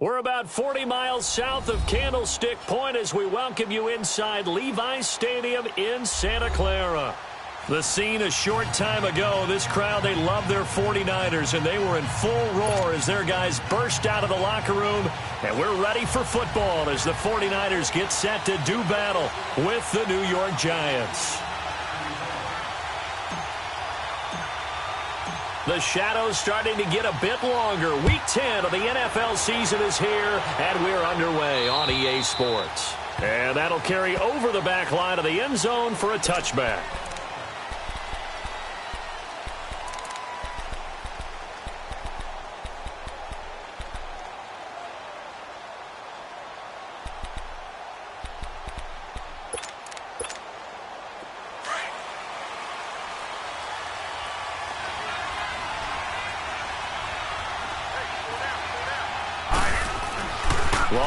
We're about 40 miles south of Candlestick Point as we welcome you inside Levi's Stadium in Santa Clara. The scene a short time ago, this crowd, they love their 49ers, and they were in full roar as their guys burst out of the locker room. And we're ready for football as the 49ers get set to do battle with the New York Giants. The shadow's starting to get a bit longer. Week 10 of the NFL season is here, and we're underway on EA Sports. And that'll carry over the back line of the end zone for a touchback.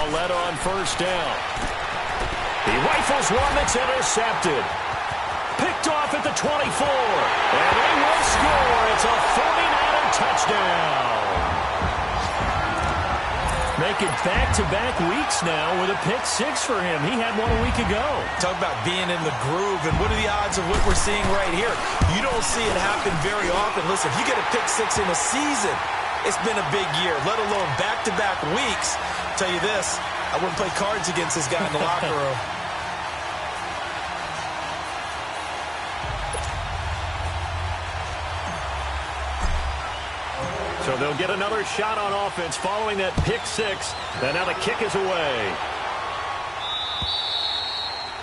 Led on first down. He rifles one that's intercepted. Picked off at the 24. And they will score. It's a 49er touchdown. Making back-to-back weeks now with a pick six for him. He had one a week ago. Talk about being in the groove, and what are the odds of what we're seeing right here? You don't see it happen very often. Listen, if you get a pick six in a season, it's been a big year, let alone back-to-back weeks. Tell you this, I wouldn't play cards against this guy in the locker room. So they'll get another shot on offense following that pick six. And now the kick is away.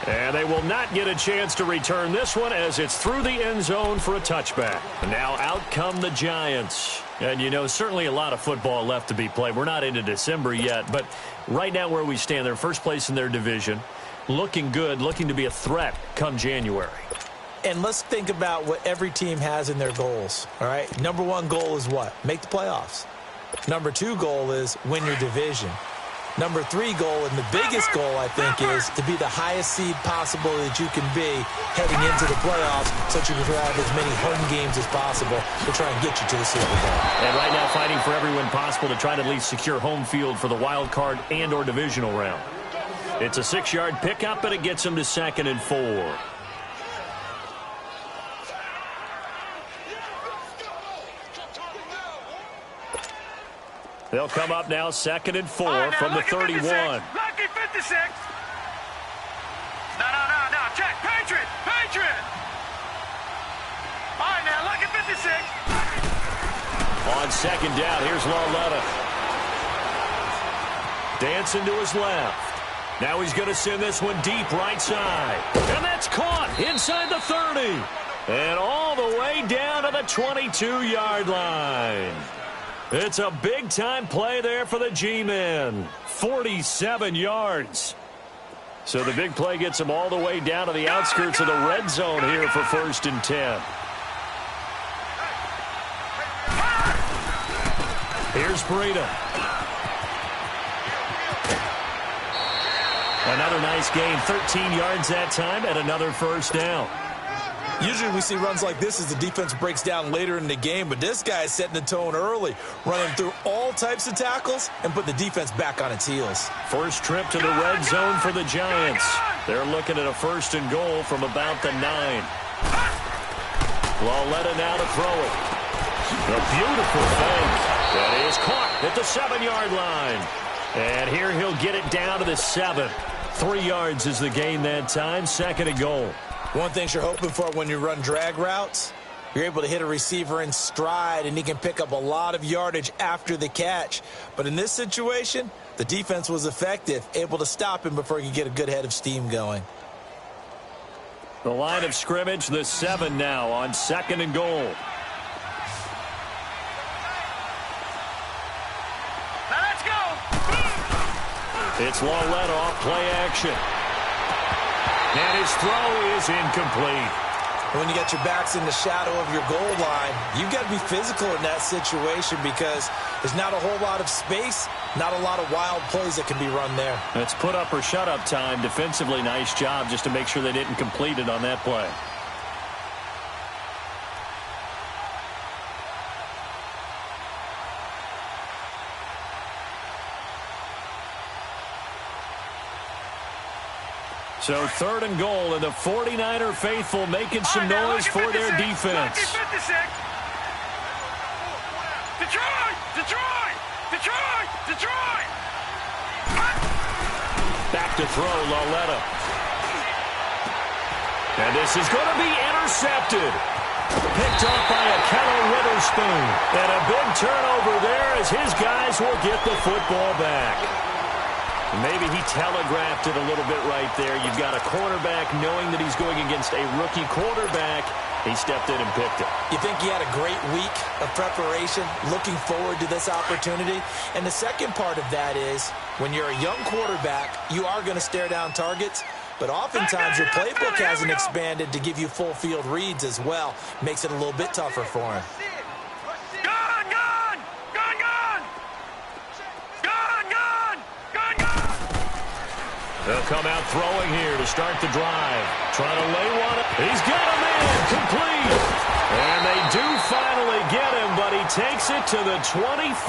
And they will not get a chance to return this one as it's through the end zone for a touchback. And now out come the Giants. And, you know, certainly a lot of football left to be played. We're not into December yet, but right now where we stand, they're first place in their division. Looking good, looking to be a threat come January. And let's think about what every team has in their goals, all right? Number one goal is what? Make the playoffs. Number two goal is win your division. Number three goal, and the biggest goal, I think, is to be the highest seed possible that you can be heading into the playoffs so that you can have as many home games as possible to try and get you to the Super Bowl. And right now fighting for every win possible to try to at least secure home field for the wild card and or divisional round. It's a 6-yard pickup, and it gets them to 2nd and 4. They'll come up now 2nd and 4 from the 31. Lucky 56. No. Check. Patriot. All right, now, lucky 56. On 2nd down, here's Lauletta. Dancing to his left. Now he's going to send this one deep right side. And that's caught inside the 30. And all the way down to the 22-yard line. It's a big-time play there for the G-men. 47 yards. So the big play gets them all the way down to the outskirts of the red zone here for 1st and 10. Here's Breida. Another nice gain. 13 yards that time and another first down. Usually we see runs like this as the defense breaks down later in the game, but this guy is setting the tone early, running through all types of tackles and putting the defense back on its heels. First trip to the red zone for the Giants. They're looking at a 1st and goal from about the 9. Lauletta now to throw it. A beautiful fake. That is caught at the 7-yard line. And here he'll get it down to the 7. 3 yards is the gain that time. 2nd and goal. One thing you're hoping for when you run drag routes, you're able to hit a receiver in stride, and he can pick up a lot of yardage after the catch. But in this situation, the defense was effective, able to stop him before he could get a good head of steam going. The line of scrimmage, the 7 now on 2nd and goal. Now let's go. It's Lauletta off play action. And his throw is incomplete. When you got your backs in the shadow of your goal line, you've got to be physical in that situation because there's not a whole lot of space, not a lot of wild plays that can be run there. That's put up or shut up time. Defensively, nice job just to make sure they didn't complete it on that play. So 3rd and goal, and the 49er faithful making some noise for their defense. Detroit! Detroit! Detroit! Detroit! Back to throw, Lauletta. And this is going to be intercepted. Picked up by a Kettle Witherspoon. And a big turnover there as his guys will get the football back. Maybe he telegraphed it a little bit right there. You've got a cornerback knowing that he's going against a rookie quarterback. He stepped in and picked it. You think he had a great week of preparation, looking forward to this opportunity? And the second part of that is, when you're a young quarterback, you are going to stare down targets, but oftentimes your playbook hasn't expanded to give you full field reads as well. Makes it a little bit tougher for him. Gone! Gone! Gone! Gone! Gone! Gone! Gone! Gone! They'll come out throwing here to start the drive. Trying to lay one. He's got him in. Complete. And they do finally get him, but he takes it to the 25.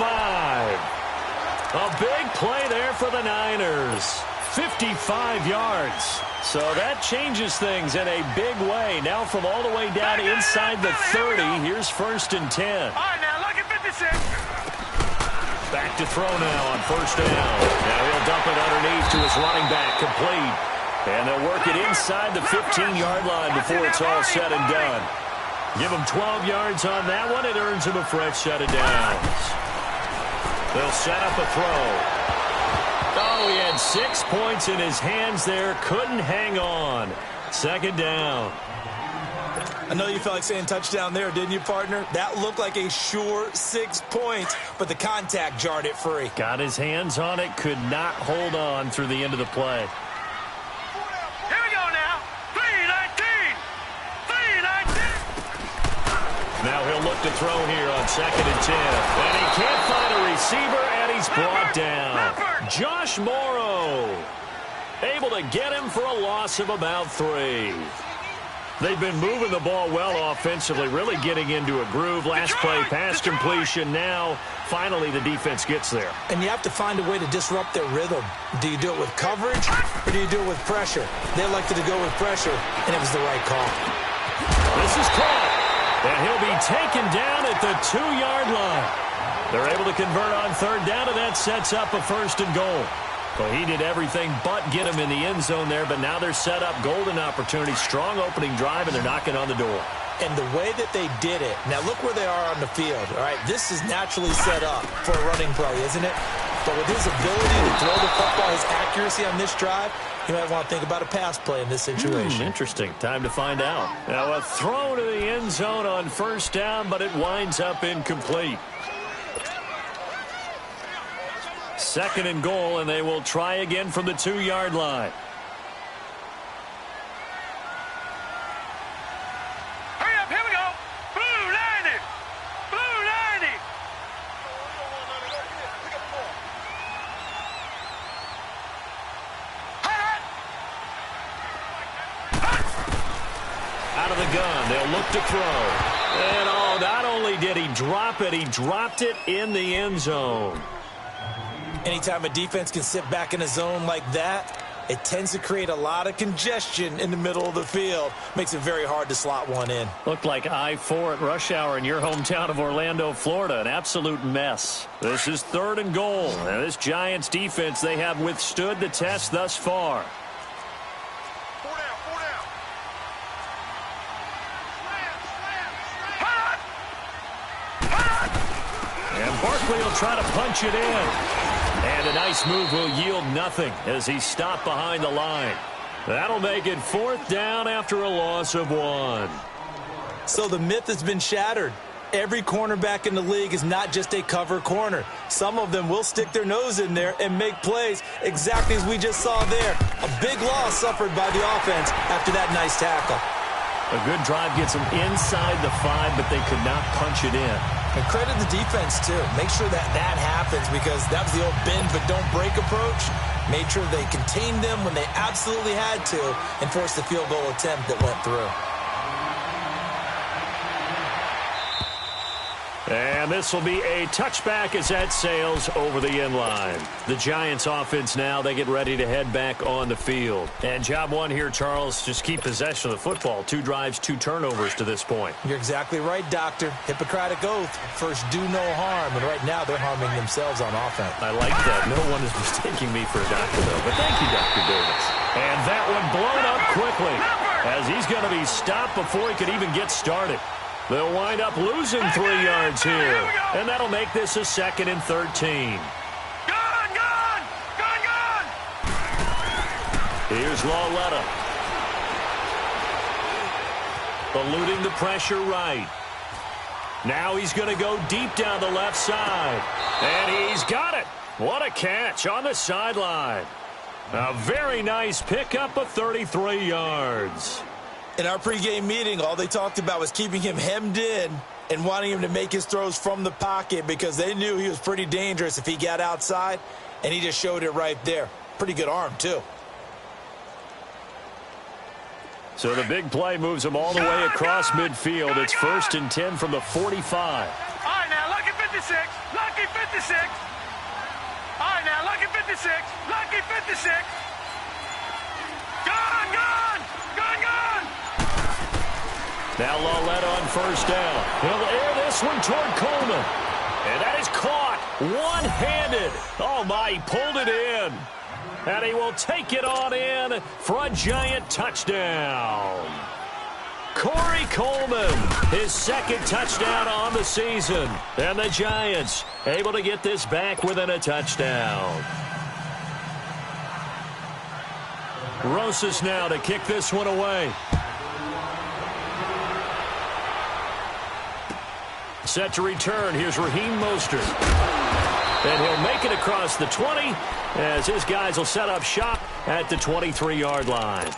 A big play there for the Niners. 55 yards. So that changes things in a big way. Now from all the way down inside the 30, here's 1st and 10. All right, now, look at 56. Back to throw now on 1st down. Now he'll dump it underneath to his running back, complete. And they'll work it inside the 15-yard line before it's all said and done. Give him 12 yards on that one. It earns him a fresh set of downs. They'll set up a throw. Oh, he had 6 points in his hands there. Couldn't hang on. 2nd down. I know you felt like saying touchdown there, didn't you, partner? That looked like a sure 6 points, but the contact jarred it free. Got his hands on it, could not hold on through the end of the play. Here we go now. 3-19. 3-19. Now he'll look to throw here on 2nd and 10. And he can't find a receiver, and he's brought down. Josh Morrow able to get him for a loss of about 3. They've been moving the ball well offensively, really getting into a groove. Last play, pass completion. Now, finally, the defense gets there. And you have to find a way to disrupt their rhythm. Do you do it with coverage, or do you do it with pressure? They elected to go with pressure, and it was the right call. This is caught, and he'll be taken down at the 2-yard line. They're able to convert on 3rd down, and that sets up a 1st and goal. So he did everything but get him in the end zone there, but now they're set up. Golden opportunity, strong opening drive, and they're knocking on the door. And the way that they did it, now look where they are on the field. All right, this is naturally set up for a running play, isn't it? But with his ability to throw the football, his accuracy on this drive, you might want to think about a pass play in this situation. Interesting. Time to find out. Now a throw to the end zone on 1st down, but it winds up incomplete. 2nd and goal, and they will try again from the 2-yard line. Hurry up, here we go. Blue 90. Blue 90. Out of the gun, they'll look to throw. And oh, not only did he drop it, he dropped it in the end zone. Anytime a defense can sit back in a zone like that, it tends to create a lot of congestion in the middle of the field. Makes it very hard to slot one in. Looked like I-4 at rush hour in your hometown of Orlando, Florida. An absolute mess. This is 3rd and goal. Now, this Giants defense, they have withstood the test thus far. 4 down, 4 down. And Barkley will try to punch it in. And a nice move will yield nothing as he's stopped behind the line. That'll make it 4th down after a loss of 1. So the myth has been shattered. Every cornerback in the league is not just a cover corner. Some of them will stick their nose in there and make plays exactly as we just saw there. A big loss suffered by the offense after that nice tackle. A good drive gets them inside the 5, but they could not punch it in. And credit the defense, too. Make sure that that happens because that was the old bend but don't break approach. Made sure they contained them when they absolutely had to and forced the field goal attempt that went through. And this will be a touchback as that sails over the end line. The Giants offense now, they get ready to head back on the field. And job one here, Charles, just keep possession of the football. 2 drives, 2 turnovers to this point. You're exactly right, Doctor. Hippocratic oath. First, do no harm. And right now, they're harming themselves on offense. I like that. No one is mistaking me for a doctor, though. But thank you, Dr. Davis. And that one blown up quickly as he's going to be stopped before he could even get started. They'll wind up losing 3 yards here. And that'll make this a 2nd and 13. Gone! Here's Lawletta. Eluding the pressure right. Now he's going to go deep down the left side. And he's got it. What a catch on the sideline. A very nice pickup of 33 yards. In our pregame meeting, all they talked about was keeping him hemmed in and wanting him to make his throws from the pocket because they knew he was pretty dangerous if he got outside, and he just showed it right there. Pretty good arm, too. So the big play moves him all the way across midfield. It's 1st and 10 from the 45. All right, now, lucky 56. Lucky 56. All right, now, lucky 56. Lucky 56. Gone! Now Lawletta on 1st down. He'll air this one toward Coleman. And that is caught one-handed. Oh, my, he pulled it in. And he will take it on in for a Giant touchdown. Corey Coleman, his 2nd touchdown on the season. And the Giants able to get this back within a touchdown. Rosas now to kick this one away. Set to return. Here's Raheem Mostert. And he'll make it across the 20 as his guys will set up shop at the 23-yard line.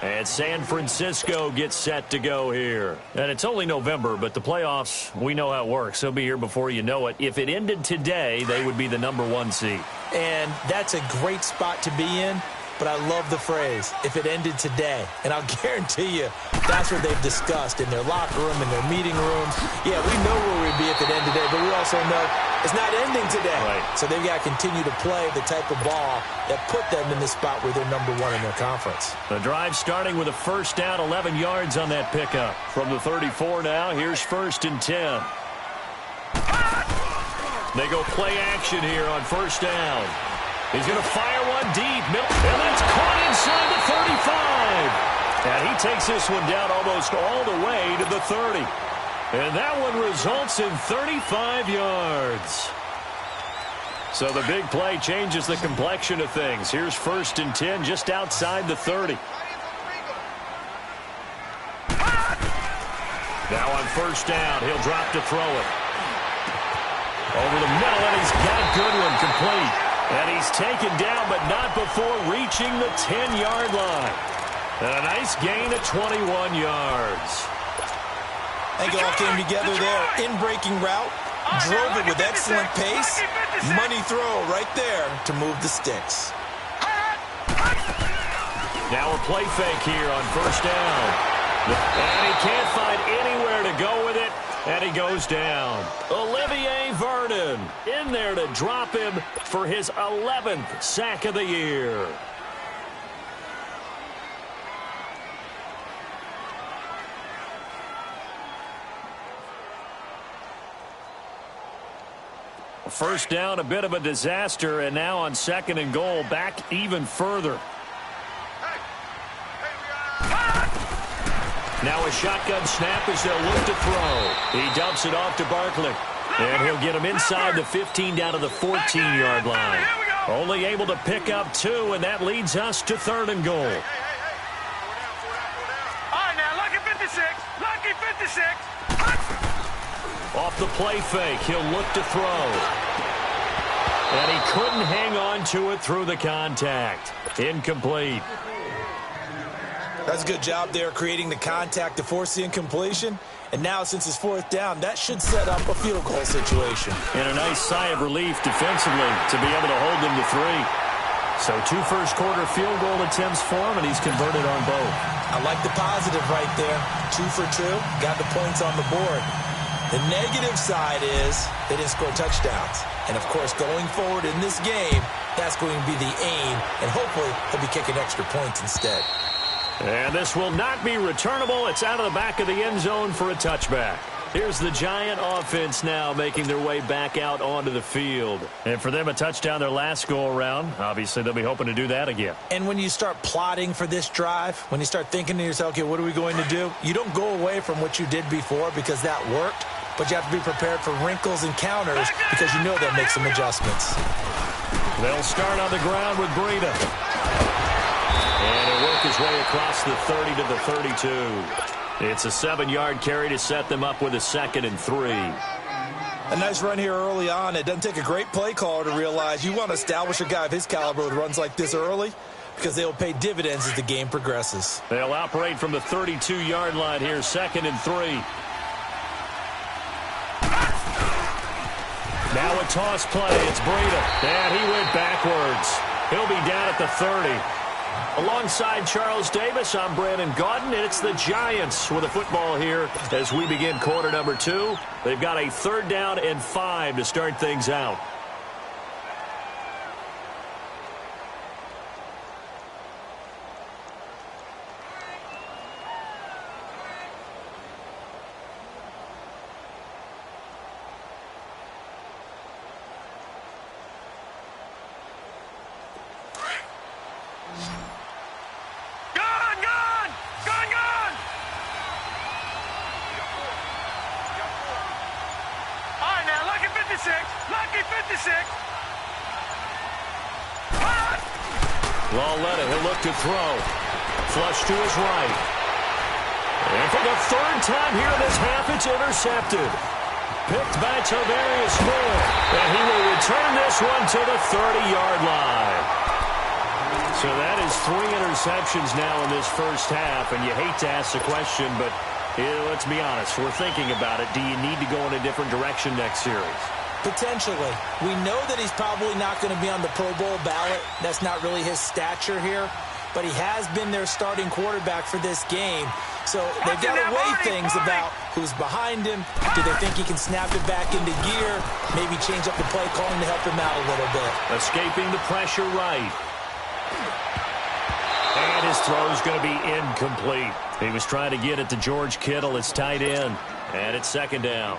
And San Francisco gets set to go here. And it's only November, but the playoffs, we know how it works. They'll be here before you know it. If it ended today, they would be the #1 seed. And that's a great spot to be in. But I love the phrase, if it ended today. And I'll guarantee you, that's what they've discussed in their locker room, in their meeting rooms. Yeah, we know where we'd be if it ended today, but we also know it's not ending today. Right. So they've got to continue to play the type of ball that put them in the spot where they're #1 in their conference. The drive starting with a 1st down, 11 yards on that pickup. From the 34 now, here's 1st and 10. They go play action here on 1st down. He's going to fire one deep. And that's caught inside the 35. And he takes this one down almost all the way to the 30. And that one results in 35 yards. So the big play changes the complexion of things. Here's 1st and 10 just outside the 30. Now on 1st down, he'll drop to throw it. Over the middle, and he's got Goodwin complete. And he's taken down, but not before reaching the 10-yard line. And a nice gain of 21 yards. I think it all came together there. In-breaking route, drove it with excellent pace. Money throw right there to move the sticks. Now a play fake here on 1st down. And he can't find anywhere to go with it. And he goes down. Olivier Vernon in there to drop him for his 11th sack of the year. First down, a bit of a disaster, and now on 2nd and goal, back even further. Now a shotgun snap as they'll look to throw. He dumps it off to Barkley. And he'll get him inside the 15 down to the 14-yard line. Only able to pick up 2, and that leads us to 3rd and goal. All right, now, lucky 56. Lucky 56. Off the play fake, he'll look to throw. And he couldn't hang on to it through the contact. Incomplete. That's a good job there creating the contact to force the incompletion. And now, since it's 4th down, that should set up a field goal situation. And a nice sigh of relief defensively to be able to hold them to 3. So 2 first-quarter field goal attempts for him, and he's converted on both. I like the positive right there. 2 for 2, got the points on the board. The negative side is they didn't score touchdowns. And, of course, going forward in this game, that's going to be the aim. And hopefully he'll be kicking extra points instead. And this will not be returnable. It's out of the back of the end zone for a touchback. Here's the Giant offense now making their way back out onto the field. And for them, a touchdown their last go-around. Obviously, they'll be hoping to do that again. And when you start plotting for this drive, when you start thinking to yourself, okay, what are we going to do? You don't go away from what you did before because that worked, but you have to be prepared for wrinkles and counters because you know they'll make some adjustments. They'll start on the ground with Breida. And he'll work his way across the 30 to the 32. It's a 7-yard carry to set them up with a 2nd and 3. A nice run here early on. It doesn't take a great play caller to realize you want to establish a guy of his caliber with runs like this early because they'll pay dividends as the game progresses. They'll operate from the 32-yard line here, 2nd and 3. Now a toss play. It's Breida. And he went backwards. He'll be down at the 30. Alongside Charles Davis, I'm Brandon Gaudin, and it's the Giants with a football here as we begin quarter number 2. They've got a 3rd down and 5 to start things out. Lucky 56. Lauletta, he'll look to throw. Flush to his right. And for the 3rd time here in this half, it's intercepted. Picked by Tavarius Moore. And he will return this one to the 30-yard line. So that is 3 interceptions now in this first half. And you hate to ask the question, but let's be honest. We're thinking about it. Do you need to go in a different direction next series? Potentially. We know that he's probably not going to be on the Pro Bowl ballot. That's not really his stature here. But he has been their starting quarterback for this game. So they've got to weigh things about who's behind him. Do they think he can snap it back into gear? Maybe change up the play calling to help him out a little bit. Escaping the pressure right. And his throw is going to be incomplete. He was trying to get it to George Kittle, his tight end. And it's 2nd down.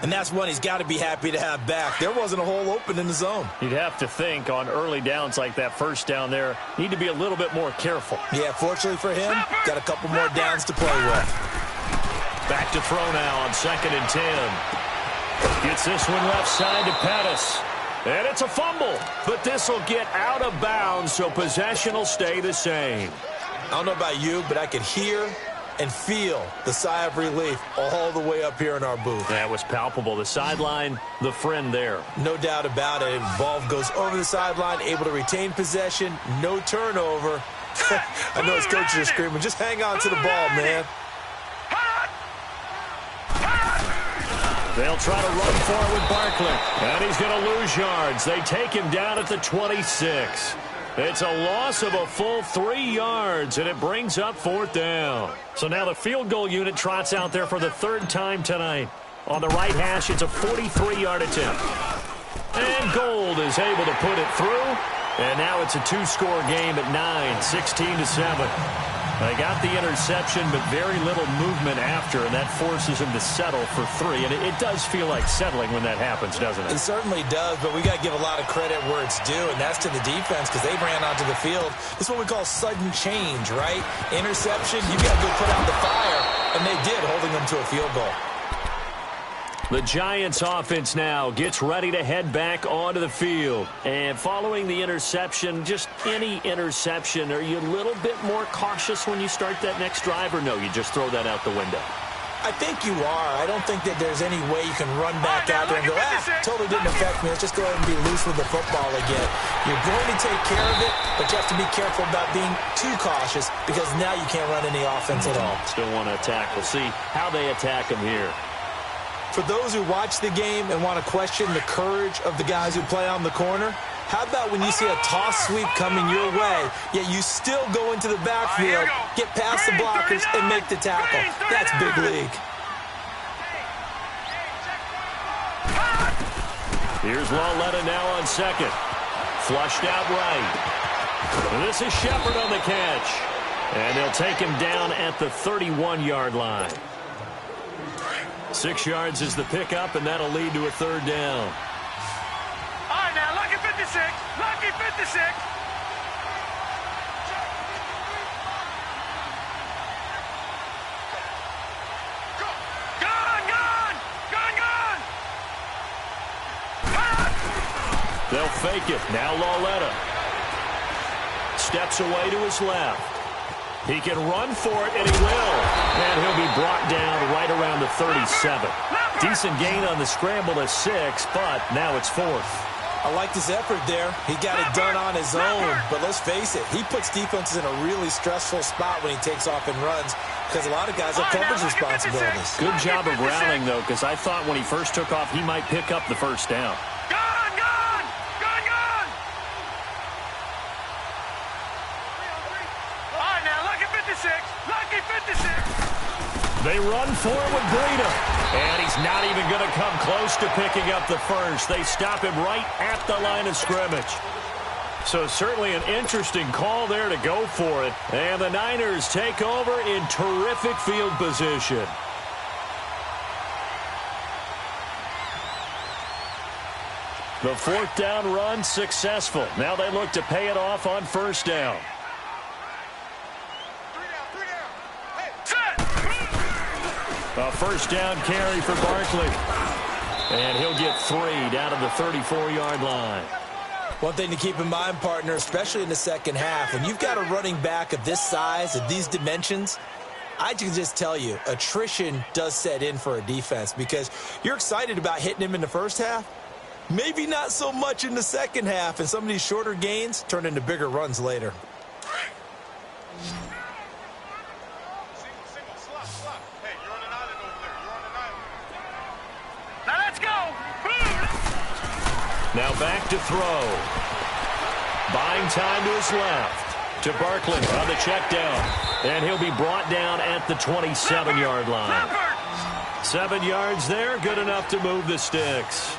And that's one he's got to be happy to have back. There wasn't a hole open in the zone. You'd have to think on early downs like that first down there, need to be a little bit more careful. Yeah, fortunately for him, got a couple more downs to play with. Back to throw now on 2nd and 10. Gets this one left side to Pettis. And it's a fumble, but this will get out of bounds, so possession will stay the same. I don't know about you, but I could hear and feel the sigh of relief all the way up here in our booth. That was palpable. The sideline, the friend there. No doubt about it. Ball goes over the sideline, able to retain possession, no turnover. I know his coaches are screaming, just hang on to the ball, man. They'll try to run for it with Barkley. And he's going to lose yards. They take him down at the 26. It's a loss of a full 3 yards, and it brings up 4th down. So now the field goal unit trots out there for the 3rd time tonight. On the right hash, it's a 43-yard attempt. And Gold is able to put it through. And now it's a 2-score game at 9, 16-7. They got the interception, but very little movement after, and that forces him to settle for 3. And it does feel like settling when that happens, doesn't it? It certainly does, but we got to give a lot of credit where it's due, and that's to the defense because they ran onto the field. This is what we call sudden change, right? Interception, you got to go put out the fire, and they did, holding them to a field goal. The Giants offense now gets ready to head back onto the field. And following the interception, just any interception, are you a little bit more cautious when you start that next drive, or no, you just throw that out the window? I think you are. I don't think that there's any way you can run back out there and go, totally didn't affect me. Let's just go ahead and be loose with the football again. You're going to take care of it, but you have to be careful about being too cautious because now you can't run any offense at all. Still want to attack. We'll see how they attack him here. For those who watch the game and want to question the courage of the guys who play on the corner, how about when you see a toss sweep coming your way, yet you still go into the backfield, get past the blockers, and make the tackle? That's big league. Here's Lauletta now on second. Flushed out right. And this is Shepard on the catch. And they'll take him down at the 31-yard line. 6 yards is the pickup, and that'll lead to a third down. All right, now, lucky 56. Lucky 56. They'll fake it. Now Lauletta steps away to his left. He can run for it, and he will. And he'll be brought down right around the 37. Decent gain on the scramble to 6, but now it's 4th. I like this effort there. He got it done on his own. But let's face it, he puts defenses in a really stressful spot when he takes off and runs because a lot of guys have coverage responsibilities. Good job of rallying, though, because I thought when he first took off, he might pick up the first down. They run for it with Breida. And he's not even going to come close to picking up the first. They stop him right at the line of scrimmage. So certainly an interesting call there to go for it. And the Niners take over in terrific field position. The 4th down run successful. Now they look to pay it off on first down. A first down carry for Barkley. And he'll get 3 down to the 34-yard line. One thing to keep in mind, partner, especially in the second half, when you've got a running back of this size, of these dimensions, I can just tell you, attrition does set in for a defense because you're excited about hitting him in the first half. Maybe not so much in the second half, and some of these shorter gains turn into bigger runs later. Now back to throw. Buying time to his left. To Barkley on the check down. And he'll be brought down at the 27-yard line. 7 yards there, good enough to move the sticks.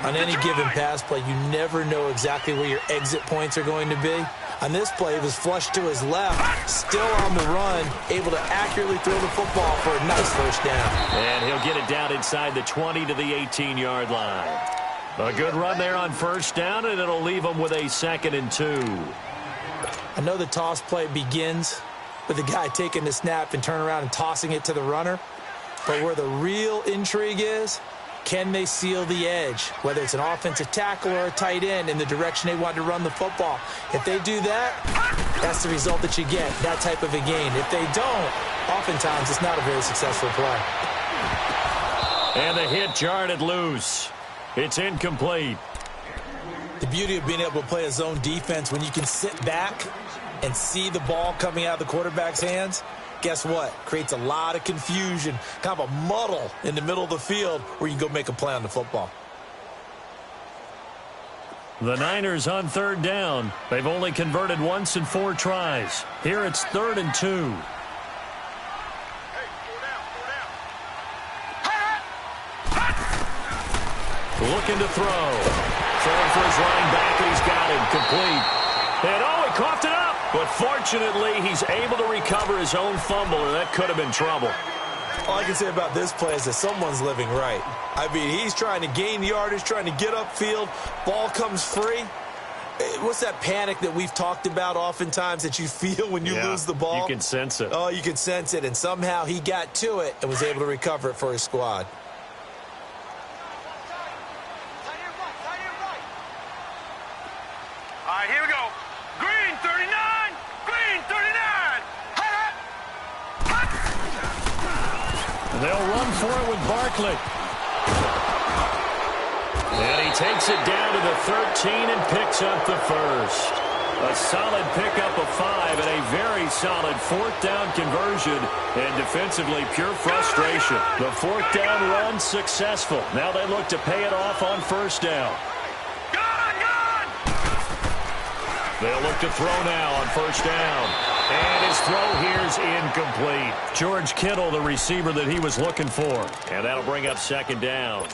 On any given pass play, you never know exactly where your exit points are going to be. On this play, it was flushed to his left, still on the run, able to accurately throw the football for a nice first down. And he'll get it down inside the 20 to the 18-yard line. A good run there on first down, and it'll leave them with a 2nd and 2. I know the toss play begins with the guy taking the snap and turning around and tossing it to the runner. But where the real intrigue is, can they seal the edge, whether it's an offensive tackle or a tight end in the direction they want to run the football? If they do that, that's the result that you get, that type of a gain. If they don't, oftentimes it's not a very successful play. And the hit jarred it loose. It's incomplete. The beauty of being able to play a zone defense when you can sit back and see the ball coming out of the quarterback's hands, guess what? Creates a lot of confusion, kind of a muddle in the middle of the field where you can go make a play on the football. The Niners on 3rd down. They've only converted once in 4 tries. Here it's 3rd and 2. Looking to throw. Throwing for his running back, and he's got him complete. And he coughed it up. But fortunately, he's able to recover his own fumble, or that could have been trouble. All I can say about this play is that someone's living right. I mean, he's trying to gain yardage, trying to get upfield. Ball comes free. What's that panic that we've talked about oftentimes that you feel when you lose the ball? You can sense it. Oh, you can sense it. And somehow he got to it and was able to recover it for his squad. All right, here we go. Green 39. Green 39. They'll run for it with Barkley. And he takes it down to the 13 and picks up the first. A solid pickup of 5 and a very solid 4th down conversion. And defensively, pure frustration. The 4th down run successful. Now they look to pay it off on first down. They'll look to throw now on first down. And his throw here's incomplete. George Kittle, the receiver that he was looking for. And that'll bring up 2nd down.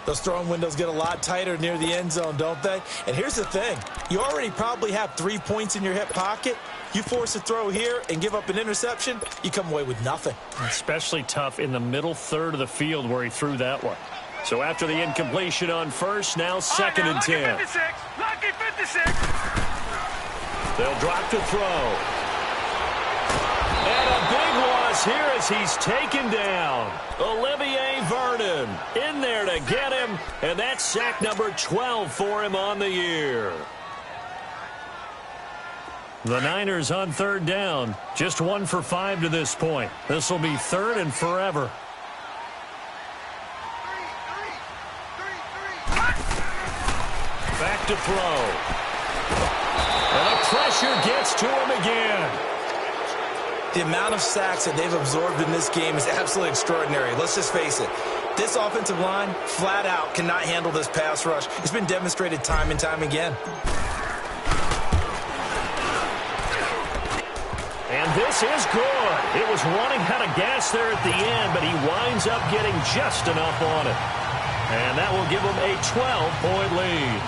Those throwing windows get a lot tighter near the end zone, don't they? And here's the thing. You already probably have 3 points in your hip pocket. You force a throw here and give up an interception, you come away with nothing. Especially tough in the middle third of the field where he threw that one. So after the incompletion on first, now second and 10. Lucky 56. They'll drop to throw. And a big loss here as he's taken down. Olivier Vernon in there to get him, and that's sack number 12 for him on the year. The Niners on third down, just 1 for 5 to this point. This will be third and forever. Back to throw. And the pressure gets to him again. The amount of sacks that they've absorbed in this game is absolutely extraordinary. Let's just face it. This offensive line, flat out, cannot handle this pass rush. It's been demonstrated time and time again. And this is good. It was running out of gas there at the end, but he winds up getting just enough on it. And that will give him a 12-point lead.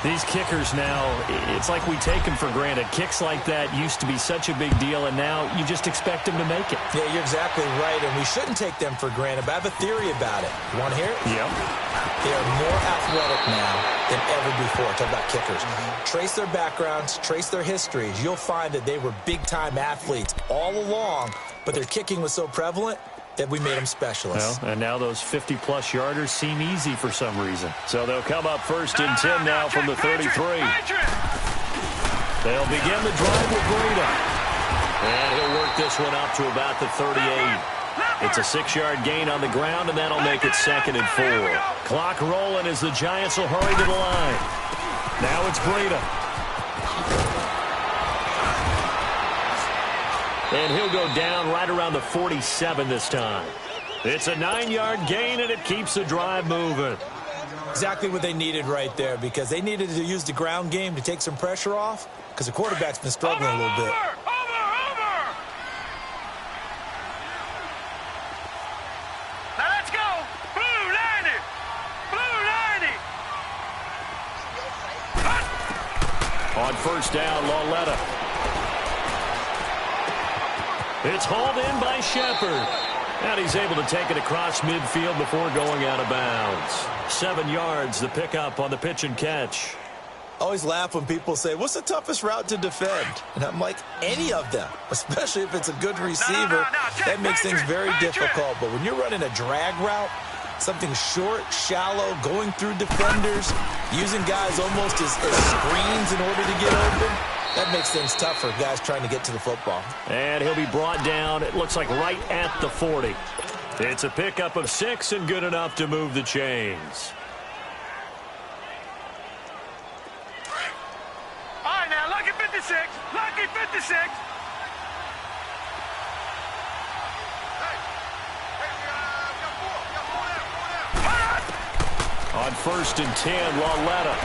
These kickers now, it's like we take them for granted. Kicks like that used to be such a big deal, and now you just expect them to make it. Yeah, you're exactly right, and we shouldn't take them for granted, but I have a theory about it. You want to hear it? Yep. They are more athletic now than ever before. Talk about kickers. Trace their backgrounds, trace their histories. You'll find that they were big-time athletes all along, but their kicking was so prevalent that we made them specialists. Well, and now those 50-plus yarders seem easy for some reason. So they'll come up first and 10 now from the 33. They'll begin the drive with Breida. And he'll work this one up to about the 38. It's a 6-yard gain on the ground, and that'll make it second and 4. Clock rolling as the Giants will hurry to the line. Now it's Breida. And he'll go down right around the 47 this time. It's a 9-yard gain, and it keeps the drive moving. Exactly what they needed right there, because they needed to use the ground game to take some pressure off, because the quarterback's been struggling a little bit. Now let's go. Blue 90. Blue 90. On first down, Lauletta. It's hauled in by Shepard. And he's able to take it across midfield before going out of bounds. 7 yards, the pickup on the pitch and catch. I always laugh when people say, what's the toughest route to defend? And I'm like, any of them, especially if it's a good receiver. That makes things very difficult. But when you're running a drag route, something short, shallow, going through defenders, using guys almost as screens in order to get open, that makes things tough for guys trying to get to the football. And he'll be brought down, it looks like right at the 40. It's a pickup of 6 and good enough to move the chains. All right, now, lucky 56. Lucky 56. On first and 10, Lauletta.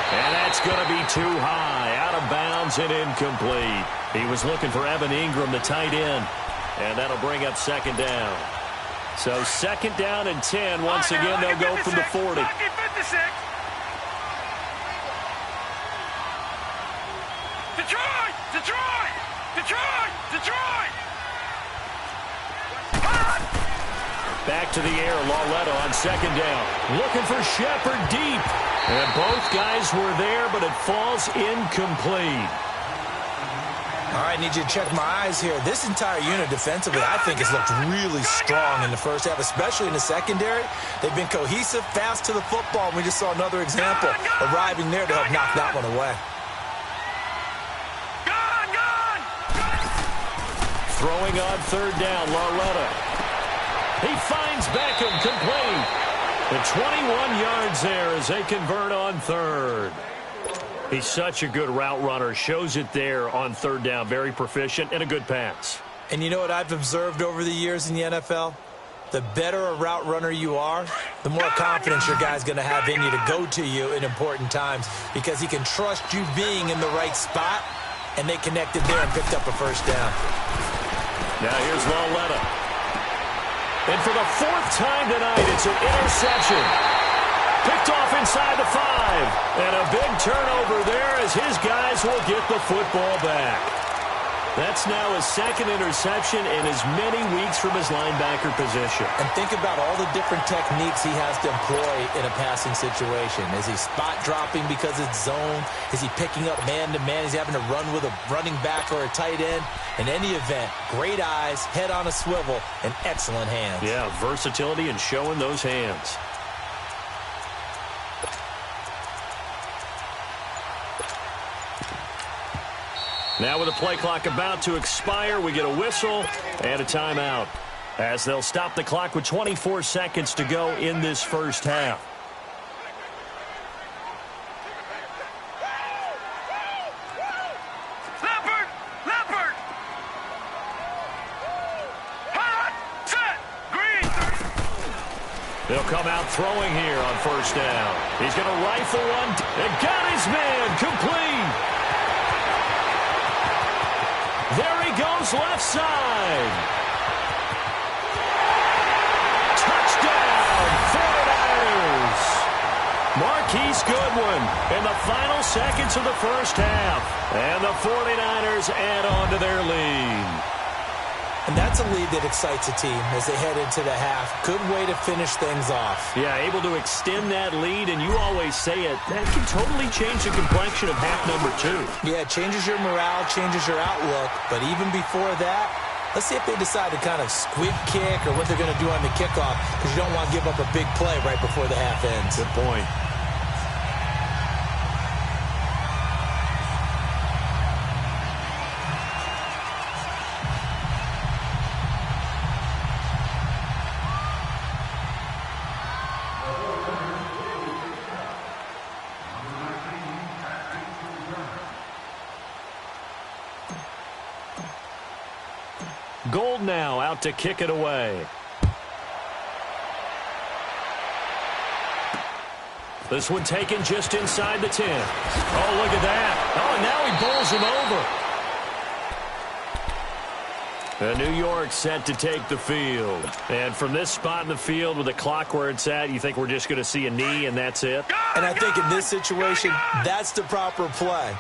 And that's going to be too high, out of bounds and incomplete. He was looking for Evan Ingram, the tight end, and that'll bring up second down. So second down and 10. Once again, they'll go from the 40. Lucky 56. Detroit! Detroit! Detroit! Detroit! Back to the air, Lauletta on second down. Looking for Shepard deep. And both guys were there, but it falls incomplete. All right, I need you to check my eyes here. This entire unit defensively, I think, has looked really strong in the first half, especially in the secondary. They've been cohesive, fast to the football, and we just saw another example arriving there to help knock that one away. Throwing on third down, Lauletta. He finds Beckham, complete. The 21 yards there as they convert on third. He's such a good route runner. Shows it there on third down. Very proficient and a good pass. And you know what I've observed over the years in the NFL? The better a route runner you are, the more confidence your guy's going to have in you to go to you in important times, because he can trust you being in the right spot, and they connected there and picked up a first down. Now here's Lauletta. And for the fourth time tonight, it's an interception. Picked off inside the 5. And a big turnover there as his guys will get the football back. That's now his second interception in as many weeks from his linebacker position. And think about all the different techniques he has to employ in a passing situation. Is he spot dropping because it's zone? Is he picking up man-to-man? Is he having to run with a running back or a tight end? In any event, great eyes, head on a swivel, and excellent hands. Yeah, versatility and showing those hands. Now with the play clock about to expire, we get a whistle and a timeout as they'll stop the clock with 24 seconds to go in this first half. Leopard! Hot, set, green. They'll come out throwing here on first down. He's going to rifle one and got his man complete. There he goes, left side. Touchdown, 49ers. Marquise Goodwin in the final seconds of the first half. And the 49ers add on to their lead. And that's a lead that excites a team as they head into the half. Good way to finish things off. Yeah, able to extend that lead, and you always say it, that can totally change the complexion of half number 2. Yeah, it changes your morale, changes your outlook. But even before that, let's see if they decide to kind of squib kick or what they're going to do on the kickoff, because you don't want to give up a big play right before the half ends. Good point. Gold now out to kick it away. This one taken just inside the 10. Oh, look at that. Oh, and now he bowls him over. And New York set to take the field. And from this spot in the field with the clock where it's at, you think we're just going to see a knee and that's it? And I think in this situation, that's the proper play.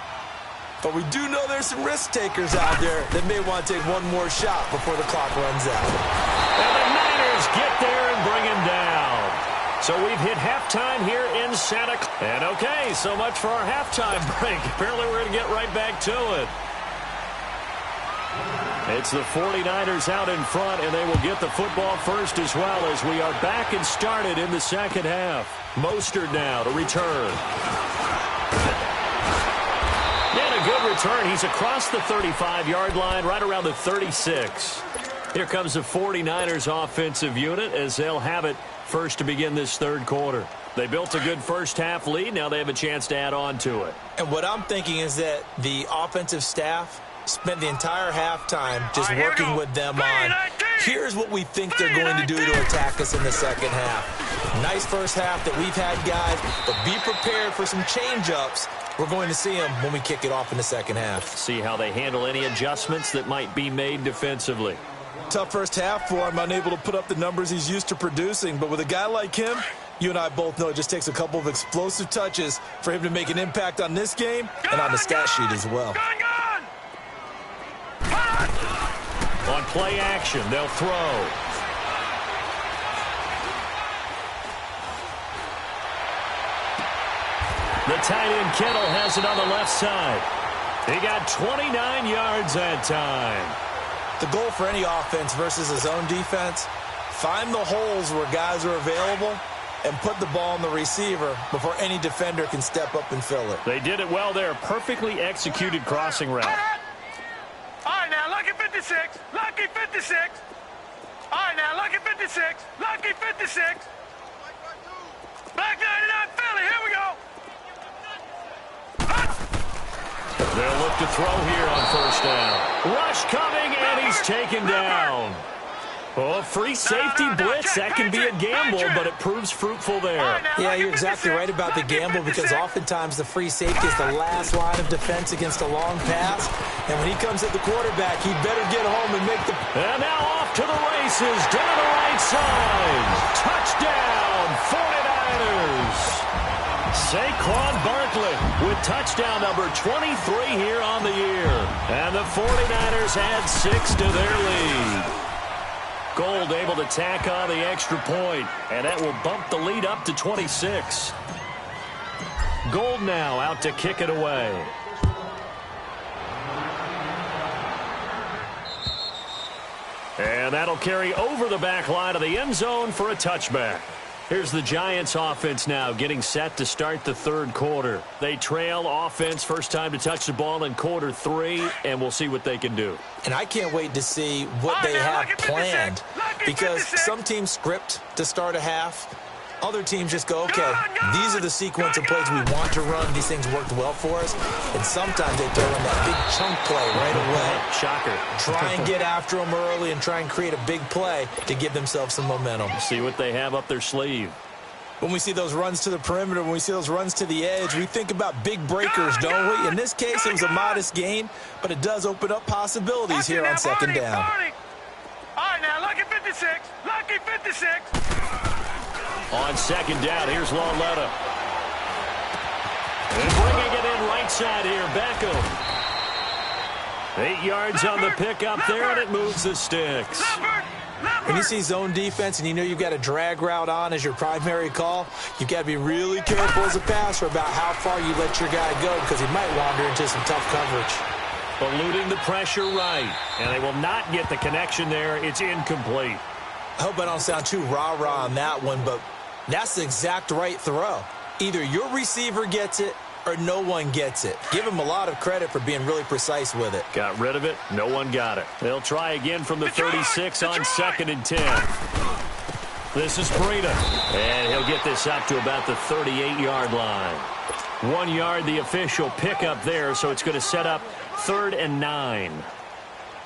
But we do know there's some risk takers out there that may want to take one more shot before the clock runs out. And the Niners get there and bring him down. So we've hit halftime here in Santa Clara. And okay, so much for our halftime break. Apparently we're going to get right back to it. It's the 49ers out in front, and they will get the football first as well as we are back and started in the second half. Mostert now to return. And a good return. He's across the 35-yard line, right around the 36. Here comes the 49ers offensive unit as they'll have it first to begin this third quarter. They built a good first half lead. Now they have a chance to add on to it. And what I'm thinking is that the offensive staff spent the entire halftime just working with them on, here's what we think they're going to do to attack us in the second half. Nice first half that we've had, guys, but be prepared for some change-ups. We're going to see them when we kick it off in the second half. See how they handle any adjustments that might be made defensively. Tough first half for him, unable to put up the numbers he's used to producing, but with a guy like him, you and I both know it just takes a couple of explosive touches for him to make an impact on this game and on the stat sheet as well. On play action, they'll throw. The tight end Kittle has it on the left side. He got 29 yards that time. The goal for any offense versus his own defense, find the holes where guys are available and put the ball on the receiver before any defender can step up and fill it. They did it well there. Perfectly executed crossing route. All right, now, lucky 56. Lucky 56. All right, now, lucky 56. Lucky 56. Black 99 Philly. Here we go. They'll look to throw here on first down. Rush coming, and he's taken down. Oh, free safety blitz. That can be a gamble, but it proves fruitful there. Yeah, you're exactly right about the gamble because oftentimes the free safety is the last line of defense against a long pass. And when he comes at the quarterback, he better get home and make the... And now off to the races, down the right side. Touchdown, 49ers. Saquon Barkley with touchdown number 23 here on the year. And the 49ers add 6 to their lead. Gold able to tack on the extra point, and that will bump the lead up to 26. Gold now out to kick it away. And that'll carry over the back line of the end zone for a touchback. Here's the Giants offense now getting set to start the third quarter. They trail offense first time to touch the ball in quarter 3, and we'll see what they can do. And I can't wait to see what they have planned because some teams script to start a half. Other teams just go, okay, these are the sequence of plays we want to run. These things worked well for us. And sometimes they throw in that big chunk play right away. Shocker. Try and get after them early and try and create a big play to give themselves some momentum. See what they have up their sleeve. When we see those runs to the perimeter, when we see those runs to the edge, we think about big breakers, don't we? In this case, it was a modest gain, but it does open up possibilities here on second down. All right, now, lucky 56. Lucky 56. On second down, here's Lauletta. And bringing it in right side here, Beckham. 8 yards on the pickup there, and it moves the sticks. When you see zone defense and you know you've got a drag route on as your primary call, you've got to be really careful as a passer about how far you let your guy go because he might wander into some tough coverage. Eluding the pressure right, and they will not get the connection there. It's incomplete. I hope I don't sound too rah-rah on that one, but that's the exact right throw. Either your receiver gets it or no one gets it. Give him a lot of credit for being really precise with it. Got rid of it. No one got it. They'll try again from the 36 on 2nd and 10. This is Breida, and he'll get this up to about the 38-yard line. 1 yard, the official pickup there, so it's going to set up 3rd and 9.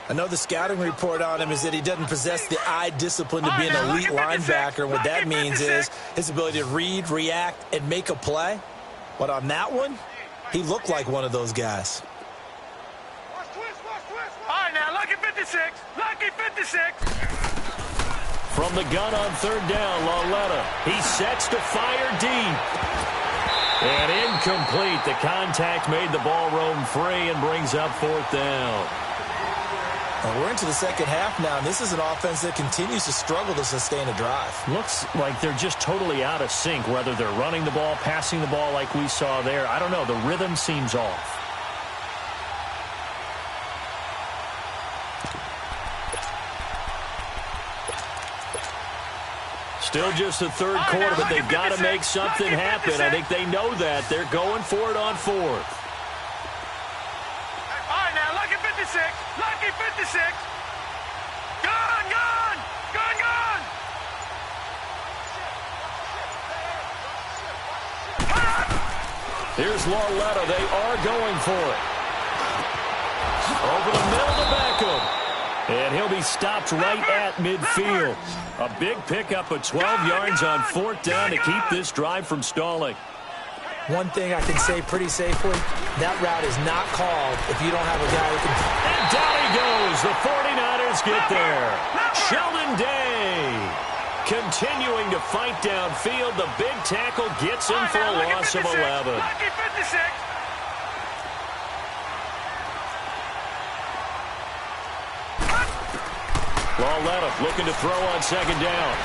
I know the scouting report on him is that he doesn't possess the eye discipline to be an elite linebacker. And what that means is his ability to read, react, and make a play. But on that one, he looked like one of those guys. All right, now, lucky 56. Lucky 56. From the gun on 3rd down, Lauletta. He sets to fire deep. And incomplete. The contact made the ball roam free and brings up 4th down. Well, we're into the second half now, and this is an offense that continues to struggle to sustain a drive. Looks like they're just totally out of sync, whether they're running the ball, passing the ball like we saw there. I don't know. The rhythm seems off. Still just the third quarter, but they've got to make something happen. I think they know that. They're going for it on 4th. All right, now, lucky 56. Lucky 56. Gone, gone. Gone, gone. Here's Lauletta. They are going for it. Over the middle to Beckham. And he'll be stopped right at midfield. A big pickup of 12 yards on 4th down to keep this drive from stalling. One thing I can say pretty safely, that route is not called if you don't have a guy who can... And down he goes. The 49ers get there. Sheldon Day continuing to fight downfield. The big tackle gets him for a loss of 11. Lucky 56. Lauletta looking to throw on 2nd down.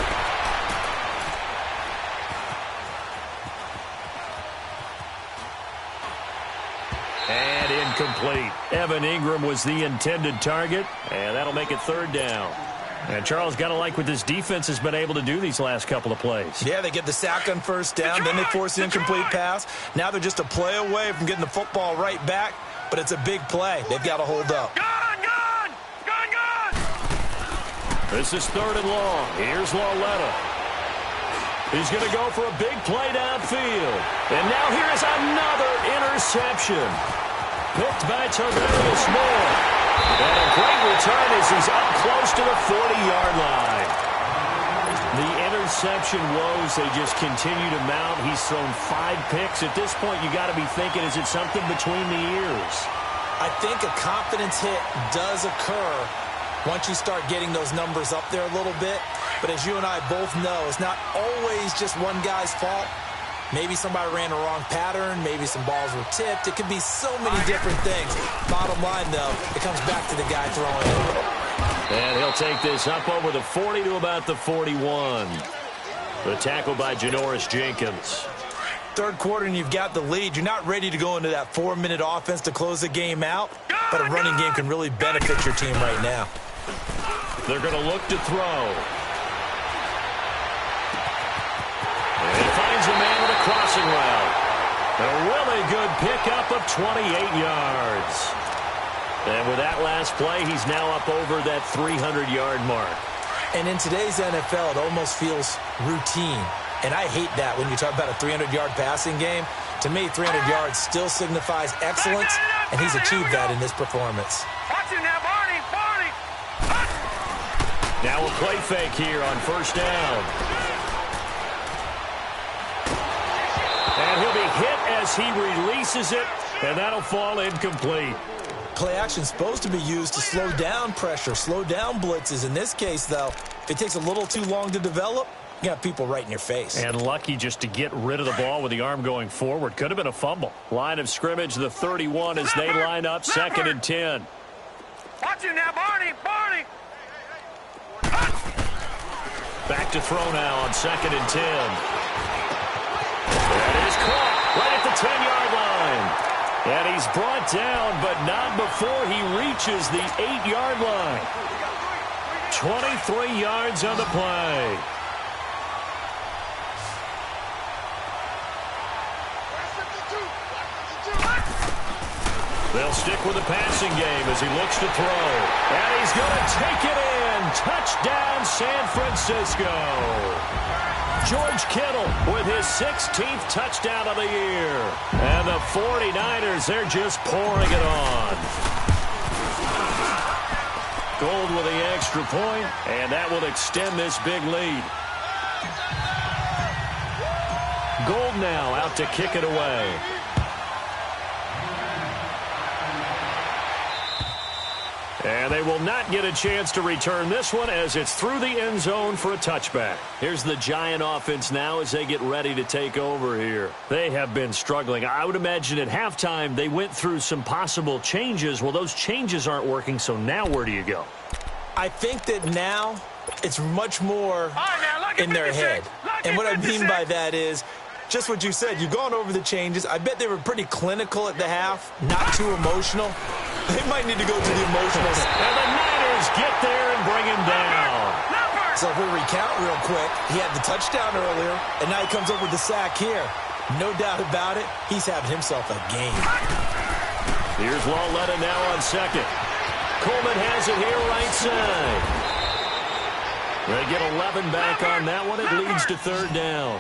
And incomplete. Evan Ingram was the intended target, and that'll make it 3rd down. And Charles, got to like what this defense has been able to do these last couple of plays. Yeah, they get the sack on 1st down, then they force the incomplete pass. Now they're just a play away from getting the football right back, but it's a big play. They've got to hold up. Gone, gone. Gone, gone. This is 3rd and long. Here's Lauletta. He's going to go for a big play downfield. And now here is another interception. Picked by Tavarius Moore. And a great return as he's up close to the 40-yard line. The interception woes, they just continue to mount. He's thrown 5 picks. At this point, you got to be thinking, is it something between the ears? I think a confidence hit does occur once you start getting those numbers up there a little bit. But as you and I both know, it's not always just one guy's fault. Maybe somebody ran the wrong pattern. Maybe some balls were tipped. It could be so many different things. Bottom line, though, it comes back to the guy throwing it. And he'll take this up over the 40 to about the 41. The tackle by Janoris Jenkins. Third quarter and you've got the lead. You're not ready to go into that 4-minute offense to close the game out, but a running game can really benefit your team right now. They're going to look to throw. And he finds a man with a crossing route. A really good pickup of 28 yards. And with that last play, he's now up over that 300-yard mark. And in today's NFL, it almost feels routine. And I hate that when you talk about a 300-yard passing game. To me, 300 yards still signifies excellence, and he's achieved that in this performance. Watch it now, Barney. Barney. Now a play fake here on first down. And he'll be hit as he releases it, and that'll fall incomplete. Play action supposed to be used to slow down pressure, slow down blitzes. In this case, though, if it takes a little too long to develop, you got people right in your face. And lucky just to get rid of the ball with the arm going forward. Could have been a fumble. Line of scrimmage, the 31 as they line up, 2nd and 10. Watch it now, Barney. Barney. Back to throw now on 2nd and 10. That is caught right at the 10-yard line. And he's brought down, but not before he reaches the 8-yard line. 23 yards on the play. They'll stick with the passing game as he looks to throw. And he's going to take it in. Touchdown, San Francisco. George Kittle with his 16th touchdown of the year. And the 49ers, they're just pouring it on. Gold with the extra point, and that will extend this big lead. Gold now out to kick it away. And they will not get a chance to return this one as it's through the end zone for a touchback. Here's the Giant offense now as they get ready to take over here. They have been struggling. I would imagine at halftime they went through some possible changes. Well, those changes aren't working, so now where do you go? I think that now it's much more in their head. And what I mean by that is just what you said. You've gone over the changes. I bet they were pretty clinical at the half, not too emotional. They might need to go to the emotional. And the Niners get there and bring him down. So if we recount real quick, he had the touchdown earlier, and now he comes up with the sack here. No doubt about it, he's having himself a game. Here's Lawletta now on 2nd. Coleman has it here right side. They get 11 back on that one. It leads to 3rd down.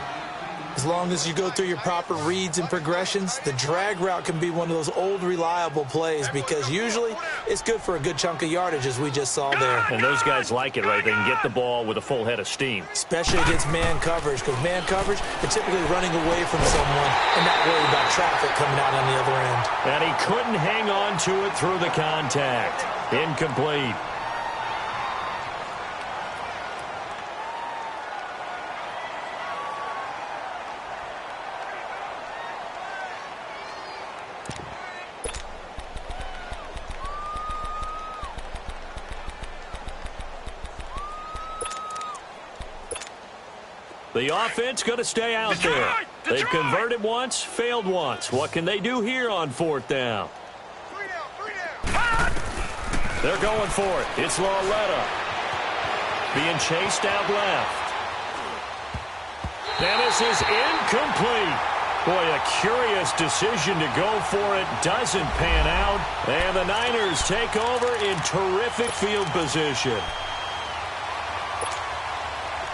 As long as you go through your proper reads and progressions, the drag route can be one of those old reliable plays because usually it's good for a good chunk of yardage as we just saw there. And those guys like it, right? They can get the ball with a full head of steam. Especially against man coverage because man coverage, they're typically running away from someone and not worried about traffic coming out on the other end. And he couldn't hang on to it through the contact. Incomplete. The offense going to stay out there. They've converted once, failed once. What can they do here on 4th down? They're going for it. It's Lawletta. Being chased out left. And this is incomplete. Boy, a curious decision to go for it. Doesn't pan out. And the Niners take over in terrific field position.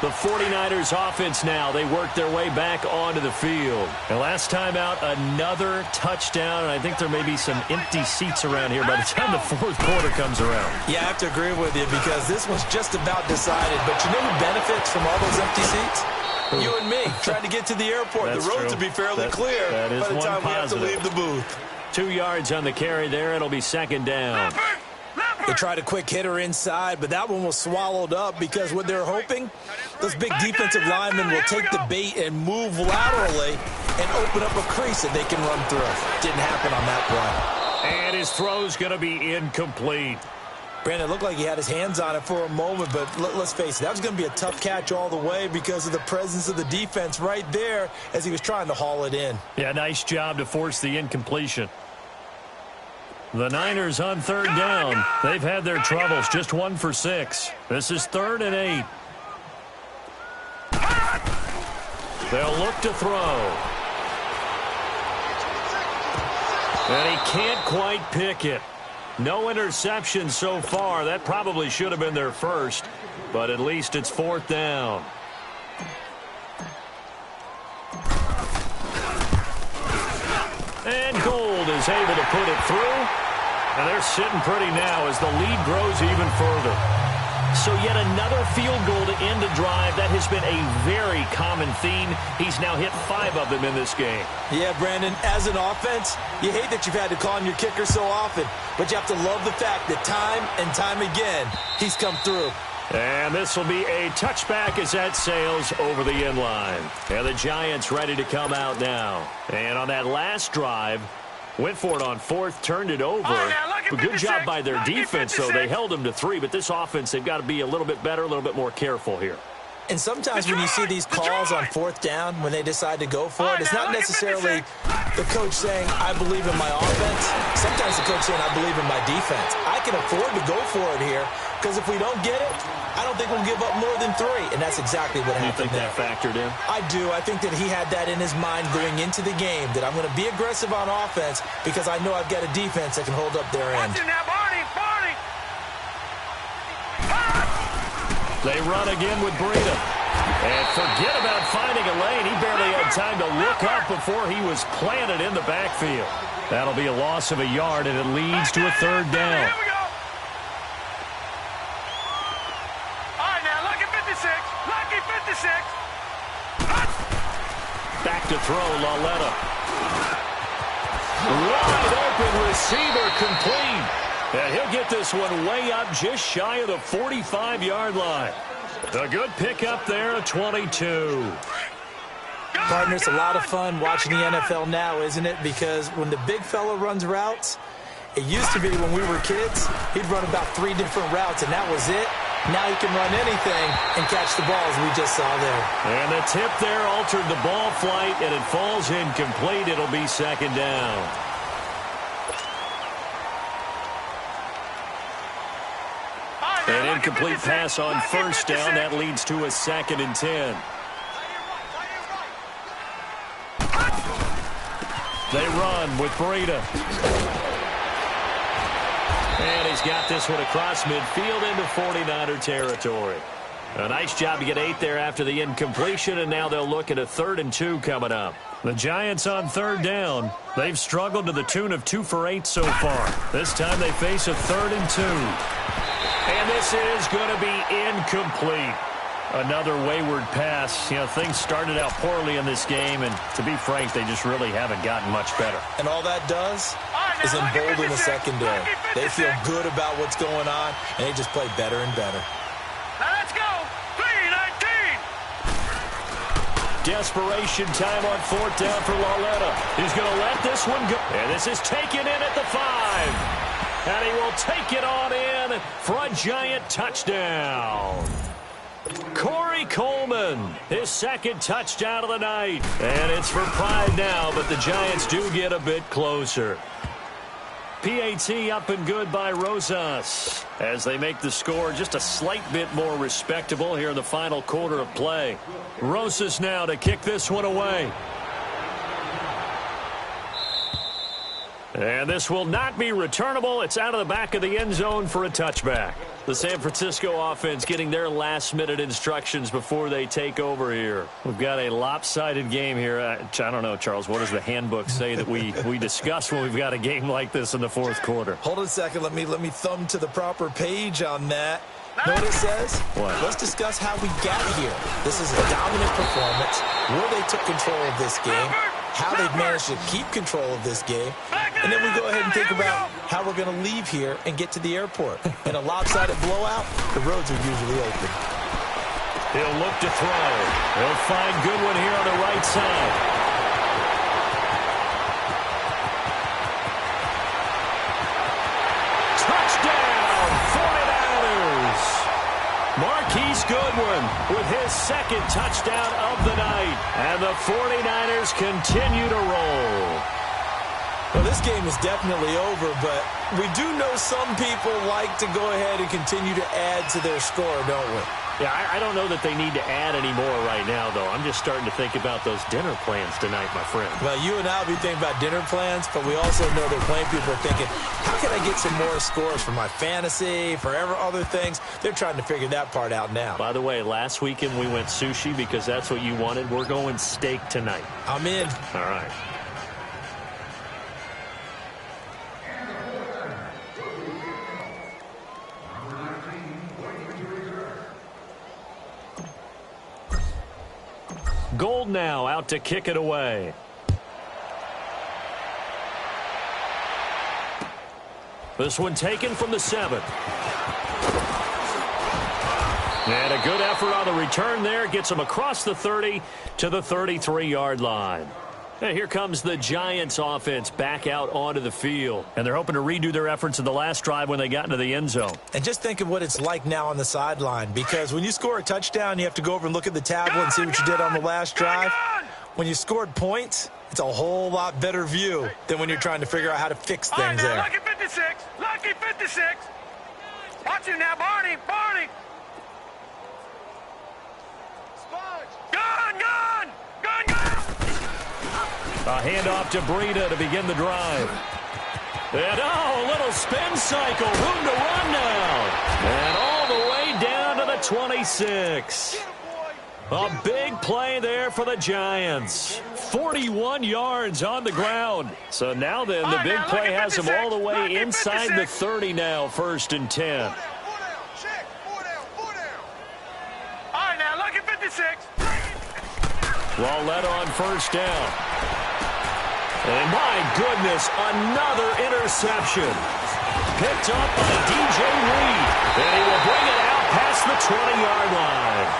The 49ers offense now. They work their way back onto the field. And last time out, another touchdown. And I think there may be some empty seats around here by the time the fourth quarter comes around. Yeah, I have to agree with you because this one's just about decided. But you know who benefits from all those empty seats? You and me, trying to get to the airport. That's the roads true. will be fairly clear that is by the time we have to leave the booth. 2 yards on the carry there. It'll be second down. They tried a quick hitter inside, but that one was swallowed up because what they're hoping, those big defensive linemen will take the bait and move laterally and open up a crease that they can run through. Didn't happen on that play. And his throw's going to be incomplete. Brandon, it looked like he had his hands on it for a moment, but let's face it, that was going to be a tough catch all the way because of the presence of the defense right there as he was trying to haul it in. Yeah, nice job to force the incompletion. The Niners on third down. They've had their troubles, just 1 for 6. This is 3rd and 8. They'll look to throw. And he can't quite pick it. No interception so far. That probably should have been their first, but at least it's 4th down. And Gold is able to put it through. And they're sitting pretty now as the lead grows even further. So yet another field goal to end a drive. That has been a very common theme. He's now hit 5 of them in this game. Yeah, Brandon, as an offense, you hate that you've had to call on your kicker so often, but you have to love the fact that time and time again, he's come through. And this will be a touchback as that sails over the end line. And the Giants ready to come out now. And on that last drive, went for it on 4th, turned it over. But good job by their defense, though. They held them to 3, but this offense, they've got to be a little bit better, a little bit more careful here. And sometimes when you see these calls on 4th down, when they decide to go for it, it's not necessarily the coach saying, I believe in my offense. Sometimes the coach saying, I believe in my defense. I can afford to go for it here because if we don't get it, I don't think we'll give up more than 3. And that's exactly what happened there. You think that factored in? I do. I think that he had that in his mind going into the game, that I'm going to be aggressive on offense because I know I've got a defense that can hold up their end. They run again with Breida. And forget about finding a lane. He barely had time to look up before he was planted in the backfield. That'll be a loss of a yard, and it leads to a 3rd down. Here we go. All right, now, lucky 56. Lucky 56. Back to throw, Laletta. Wide open receiver complete. And he'll get this one way up just shy of the 45-yard line. A good pickup there, a 22. Partner, it's a lot of fun watching the NFL now, isn't it? Because when the big fella runs routes, it used to be when we were kids, he'd run about 3 different routes, and that was it. Now he can run anything and catch the ball, as we just saw there. And the tip there altered the ball flight, and it falls incomplete. It'll be 2nd down. An incomplete pass on 1st down. That leads to a 2nd and 10. They run with Breida. And he's got this one across midfield into 49er territory. A nice job to get 8 there after the incompletion, and now they'll look at a 3rd and 2 coming up. The Giants on 3rd down. They've struggled to the tune of 2 for 8 so far. This time they face a 3rd and 2. And this is going to be incomplete. Another wayward pass. You know, things started out poorly in this game, and to be frank, they just really haven't gotten much better. And all that does is embolden the secondary. They feel good about what's going on, and they just play better and better. Now let's go. 3-19. Desperation time on 4th down for Laletta. He's going to let this one go. And this is taken in at the 5. And he will take it on in for a Giant touchdown. Corey Coleman, his 2nd touchdown of the night. And it's for pride now, but the Giants do get a bit closer. PAT up and good by Rosas as they make the score just a slight bit more respectable here in the final quarter of play. Rosas now to kick this one away. And this will not be returnable. It's out of the back of the end zone for a touchback. The San Francisco offense getting their last-minute instructions before they take over here. We've got a lopsided game here. I don't know, Charles, what does the handbook say that we discuss when we've got a game like this in the fourth quarter? Hold on a second. Let me thumb to the proper page on that. Know what it says? What? Let's discuss how we got here. This is a dominant performance, where they took control of this game, how they've managed to keep control of this game, and then we go ahead and think about how we're going to leave here and get to the airport. In a lopsided blowout, the roads are usually open. He'll look to throw. He'll find Goodwin here on the right side. Touchdown, 49ers! Marquise Goodwin with his second touchdown of the night. And the 49ers continue to roll. Well, this game is definitely over, but we do know some people like to go ahead and continue to add to their score, don't we? Yeah, I don't know that they need to add any more right now, though. I'm just starting to think about those dinner plans tonight, my friend. Well, you and I will be thinking about dinner plans, but we also know that plenty of people are thinking, how can I get some more scores for my fantasy, for other things? They're trying to figure that part out now. By the way, last weekend we went sushi because that's what you wanted. We're going steak tonight. I'm in. All right. Gold now out to kick it away. This one taken from the 7. And a good effort on the return there. Gets him across the 30 to the 33-yard line. And here comes the Giants offense back out onto the field. And they're hoping to redo their efforts in the last drive when they got into the end zone. And just think of what it's like now on the sideline, because when you score a touchdown, you have to go over and look at the tablet and see what you did on the last drive. When you scored points, it's a whole lot better view than when you're trying to figure out how to fix things there. Lucky 56. Lucky 56. Watch him now, Barney. Barney. Gun, gun. Gun, gun. A handoff to Breida to begin the drive. And, a little spin cycle. Room to run now. And all the way down to the 26. A big play there for the Giants. 41 yards on the ground. So now then, the big play has them all the way inside the 30 now, 1st and 10. All right, now, lucky 56. Well led on 1st down. And my goodness, another interception. Picked up by DJ Reed. And he will bring it out past the 20-yard line.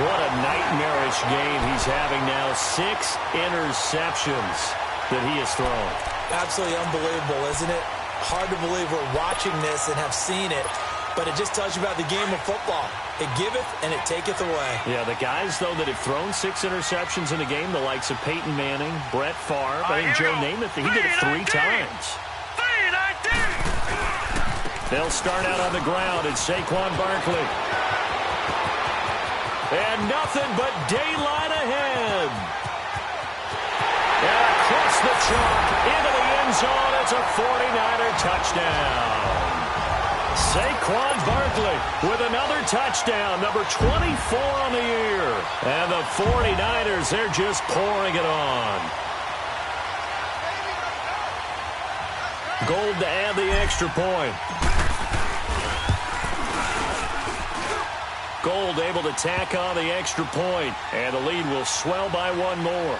What a nightmarish game he's having now. 6 interceptions that he has thrown. Absolutely unbelievable, isn't it? Hard to believe we're watching this and have seen it, but it just tells you about the game of football. It giveth and it taketh away. Yeah, the guys, though, that have thrown 6 interceptions in a game, the likes of Peyton Manning, Brett Favre, I think Joe Namath, he did it 3 times. 3-19. They'll start out on the ground at Saquon Barkley. And nothing but daylight ahead. And across the chalk into the end zone, it's a 49er touchdown. Saquon Barkley with another touchdown, number 24 on the year. And the 49ers, they're just pouring it on. Gold to add the extra point. Gold able to tack on the extra point, and the lead will swell by 1 more.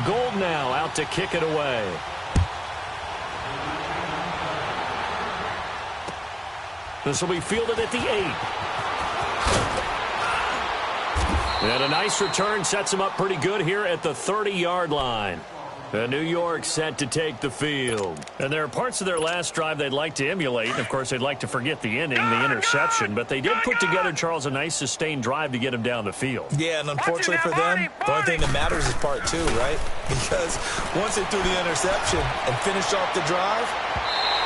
Gold now out to kick it away. This will be fielded at the 8. And a nice return sets him up pretty good here at the 30-yard line. And New York set to take the field. And there are parts of their last drive they'd like to emulate. And, of course, they'd like to forget the ending, the interception. But they did put together, Charles, a nice sustained drive to get him down the field. Yeah, and unfortunately for them, the only thing that matters is part two, right? Because once they threw the interception and finished off the drive,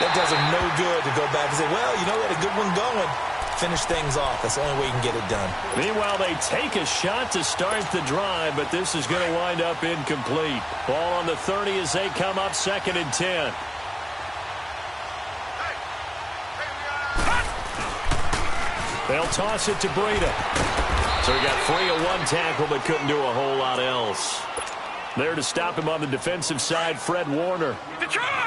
that does them no good to go back and say, well, you know, we had a good one going. Finish things off. That's the only way you can get it done. Meanwhile, they take a shot to start the drive, but this is going to wind up incomplete. Ball on the 30 as they come up 2nd and 10. They'll toss it to Breida. So he got free of one tackle, but couldn't do a whole lot else. There to stop him on the defensive side, Fred Warner.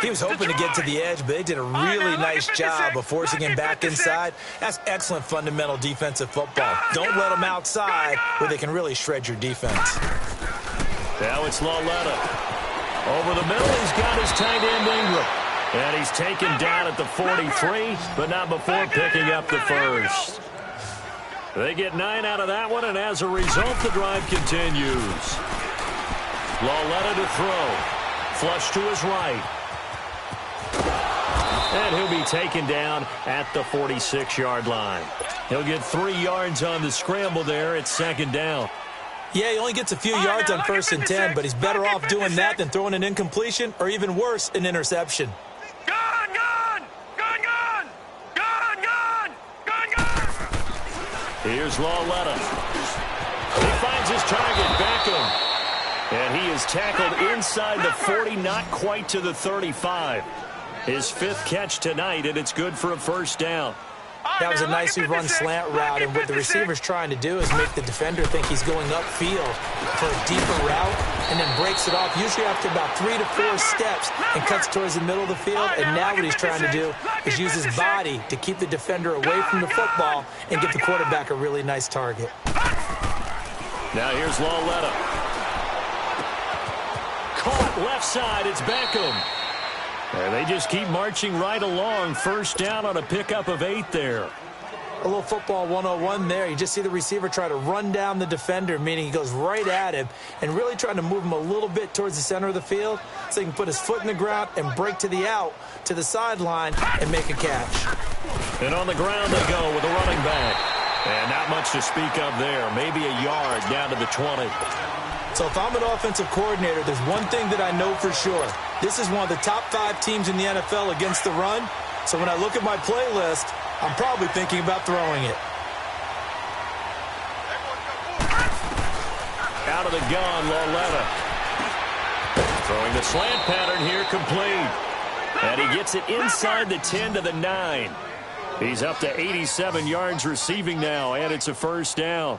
He was hoping to get to the edge, but they did a really nice job of forcing him back inside. That's excellent fundamental defensive football. Don't let him outside where they can really shred your defense. Now it's Lauletta. Over the middle, he's got his tight end Ingram. And he's taken down at the 43, but not before picking up the first. They get 9 out of that one, and as a result, the drive continues. Lauletta to throw. Flush to his right. And he'll be taken down at the 46-yard line. He'll get 3 yards on the scramble there at 2nd down. Yeah, he only gets a few yards on 1st and 10, but he's better off doing that than throwing an incompletion or even worse, an interception. Here's Lauletta. He finds his target, Beckham. And he is tackled inside the 40, not quite to the 35. His 5th catch tonight, and it's good for a 1st down. That was a nicely run slant route, and what the receiver's trying to do is make the defender think he's going upfield for a deeper route, and then breaks it off, usually after about 3 to 4 steps, and cuts towards the middle of the field. And now what he's trying to do is use his body to keep the defender away from the football and give the quarterback a really nice target. Now here's Lauletta. Caught left side, it's Beckham. And they just keep marching right along. 1st down on a pickup of 8 there. A little football 101 there. You just see the receiver try to run down the defender, meaning he goes right at him and really trying to move him a little bit towards the center of the field so he can put his foot in the ground and break to the out, to the sideline, and make a catch. And on the ground they go with a running back. And not much to speak of there. Maybe a yard down to the 20. So if I'm an offensive coordinator, there's one thing that I know for sure. This is one of the top 5 teams in the NFL against the run. So when I look at my playlist, I'm probably thinking about throwing it. Out of the gun, Lauletta. Throwing the slant pattern here, complete. And he gets it inside the 10 to the 9. He's up to 87 yards receiving now, and it's a 1st down.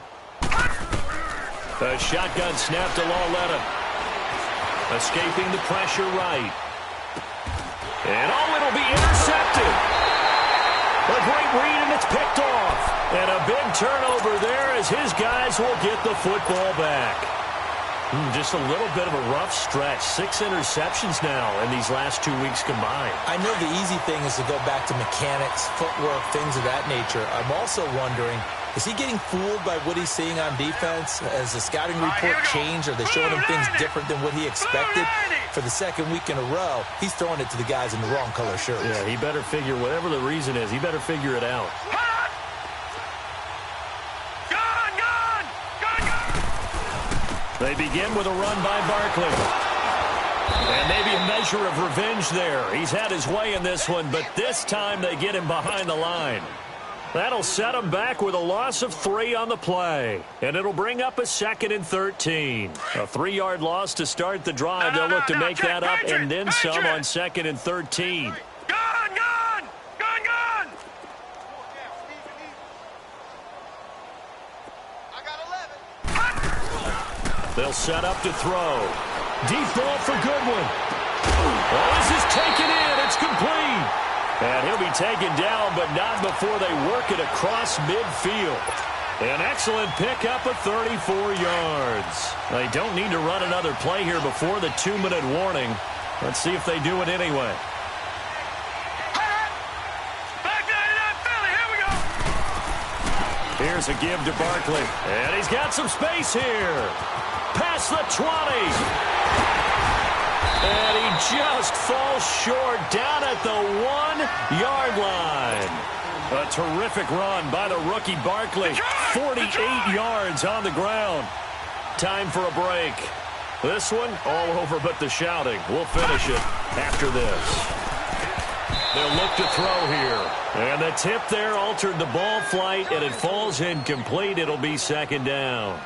A shotgun snap to Lauletta. Escaping the pressure right. And it'll be intercepted. A great read, and it's picked off. And a big turnover there as his guys will get the football back. Just a little bit of a rough stretch. 6 interceptions now in these last 2 weeks combined. I know the easy thing is to go back to mechanics, footwork, things of that nature. I'm also wondering, is he getting fooled by what he's seeing on defense? Has the scouting report changed? Are they showing him things different than what he expected? For the 2nd week in a row, he's throwing it to the guys in the wrong color shirts. Yeah, he better figure, whatever the reason is, he better figure it out. They begin with a run by Barkley. And maybe a measure of revenge there. He's had his way in this one, but this time they get him behind the line. That'll set him back with a loss of 3 on the play. And it'll bring up a 2nd and 13. A 3-yard loss to start the drive. They'll look to make that up and then some on 2nd and 13. They'll set up to throw. Deep ball for Goodwin. Oh, this is taken in. It's complete. And he'll be taken down, but not before they work it across midfield. An excellent pickup of 34 yards. They don't need to run another play here before the 2-minute warning. Let's see if they do it anyway. Here's a give to Barkley. And he's got some space here. Past the 20. And he just falls short down at the 1-yard line. A terrific run by the rookie Barkley. 48 yards on the ground. Time for a break. This one all over but the shouting. We'll finish it after this. They'll look to throw here. And the tip there altered the ball flight, and it falls incomplete. It'll be second down.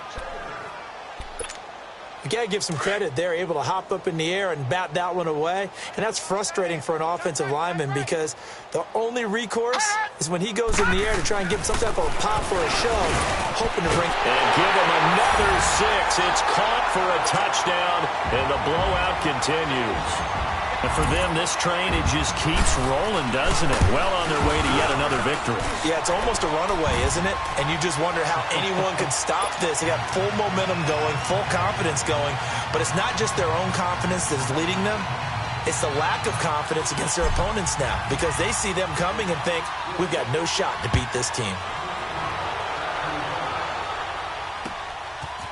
You got to give some credit. They're able to hop up in the air and bat that one away. And that's frustrating for an offensive lineman because the only recourse is when he goes in the air to try and give some type of a pop or a shove, hoping to bring. And give him another 6. It's caught for a touchdown, and the blowout continues. And for them, this train, it just keeps rolling, doesn't it? Well on their way to yet another victory. Yeah, it's almost a runaway, isn't it? And you just wonder how anyone could stop this. They got full momentum going, full confidence going. But it's not just their own confidence that's leading them. It's the lack of confidence against their opponents now because they see them coming and think, we've got no shot to beat this team.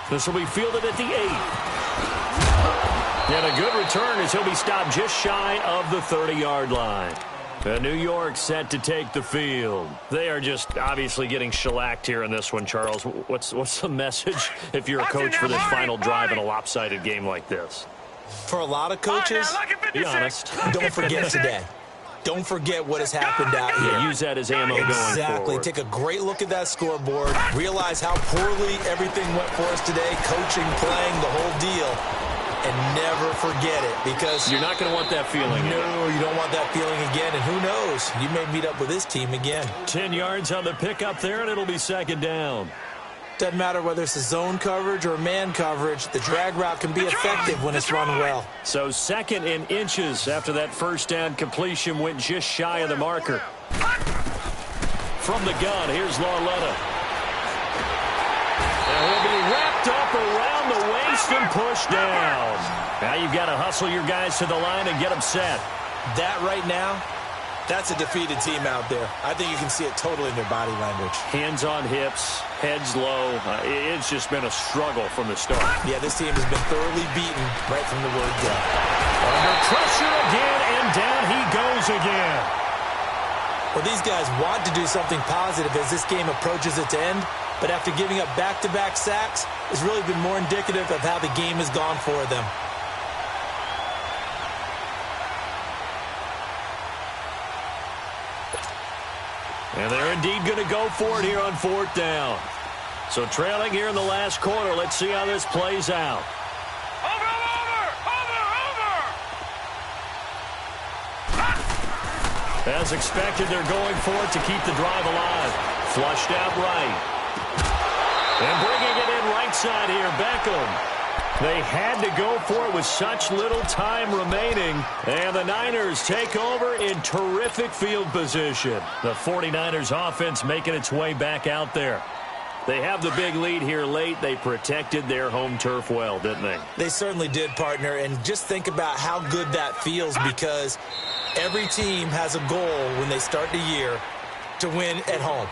This will be fielded at the 8. And a good return as he'll be stopped just shy of the 30-yard line. And New York set to take the field. They are just obviously getting shellacked here in this one, Charles. What's the message if you're a coach for this final drive in a lopsided game like this? For a lot of coaches, be honest. Don't forget today. Don't forget what has happened out here. Yeah, use that as ammo going forward. Exactly. Take a great look at that scoreboard. Realize how poorly everything went for us today. Coaching, playing, the whole deal. And never forget it because you're not going to want that feeling. No, you don't want that feeling again. And who knows? You may meet up with this team again. 10 yards on the pickup there, and it'll be second down. Doesn't matter whether it's a zone coverage or man coverage. The drag route can be effective when it's run well. So second in inches after that first down completion went just shy of the marker. From the gun, here's Lauletta. And he'll be wrapped up around the waist and pushed down. Now you've got to hustle your guys to the line and get them set. That right now, that's a defeated team out there. I think you can see it totally in their body language. Hands on hips, heads low. It's just been a struggle from the start. Yeah, this team has been thoroughly beaten right from the word go. Under pressure again, and down he goes again. Well, these guys want to do something positive as this game approaches its end, but after giving up back-to-back sacks, it's really been more indicative of how the game has gone for them. And they're indeed going to go for it here on fourth down. So trailing here in the last quarter, let's see how this plays out. As expected, they're going for it to keep the drive alive. Flushed out right. And bringing it in right side here, Beckham. They had to go for it with such little time remaining. And the Niners take over in terrific field position. The 49ers offense making its way back out there. They have the big lead here late. They protected their home turf well, didn't they? They certainly did, partner. And just think about how good that feels because every team has a goal when they start the year to win at home.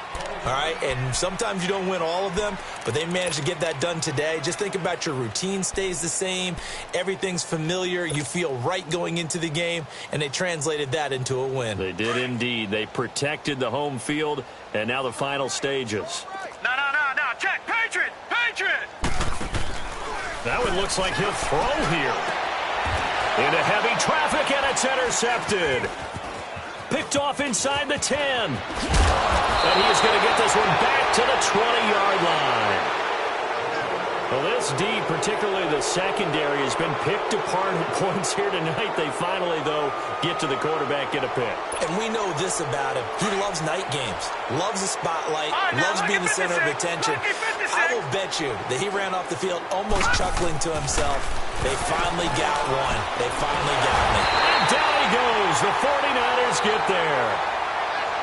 All right, and sometimes you don't win all of them, but they managed to get that done today. Just think about your routine stays the same. Everything's familiar. You feel right going into the game, and they translated that into a win. They did indeed. They protected the home field, and now the final stages. No. Check. Patriot. That one looks like he'll throw here. Into heavy traffic, and it's intercepted. Picked off inside the 10. And he is going to get this one back to the 20-yard line. Well, this D, particularly the secondary, has been picked apart at points here tonight. They finally, though, get to the quarterback, get a pick. And we know this about him. He loves night games, loves the spotlight, loves being the center of attention. I will bet you that he ran off the field almost chuckling to himself. They finally got one. They finally got me. And down he goes. The 49ers get there.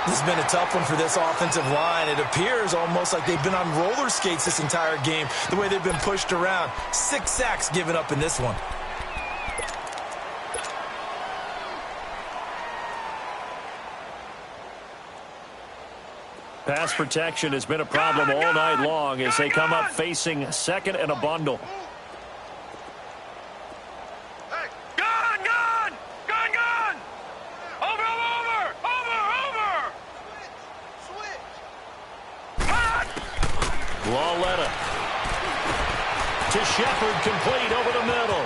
This has been a tough one for this offensive line. It appears almost like they've been on roller skates this entire game, the way they've been pushed around. 6 sacks given up in this one. Pass protection has been a problem all night long as they come up facing second and a bundle. Gun! Lauletta to Shepard, complete over the middle.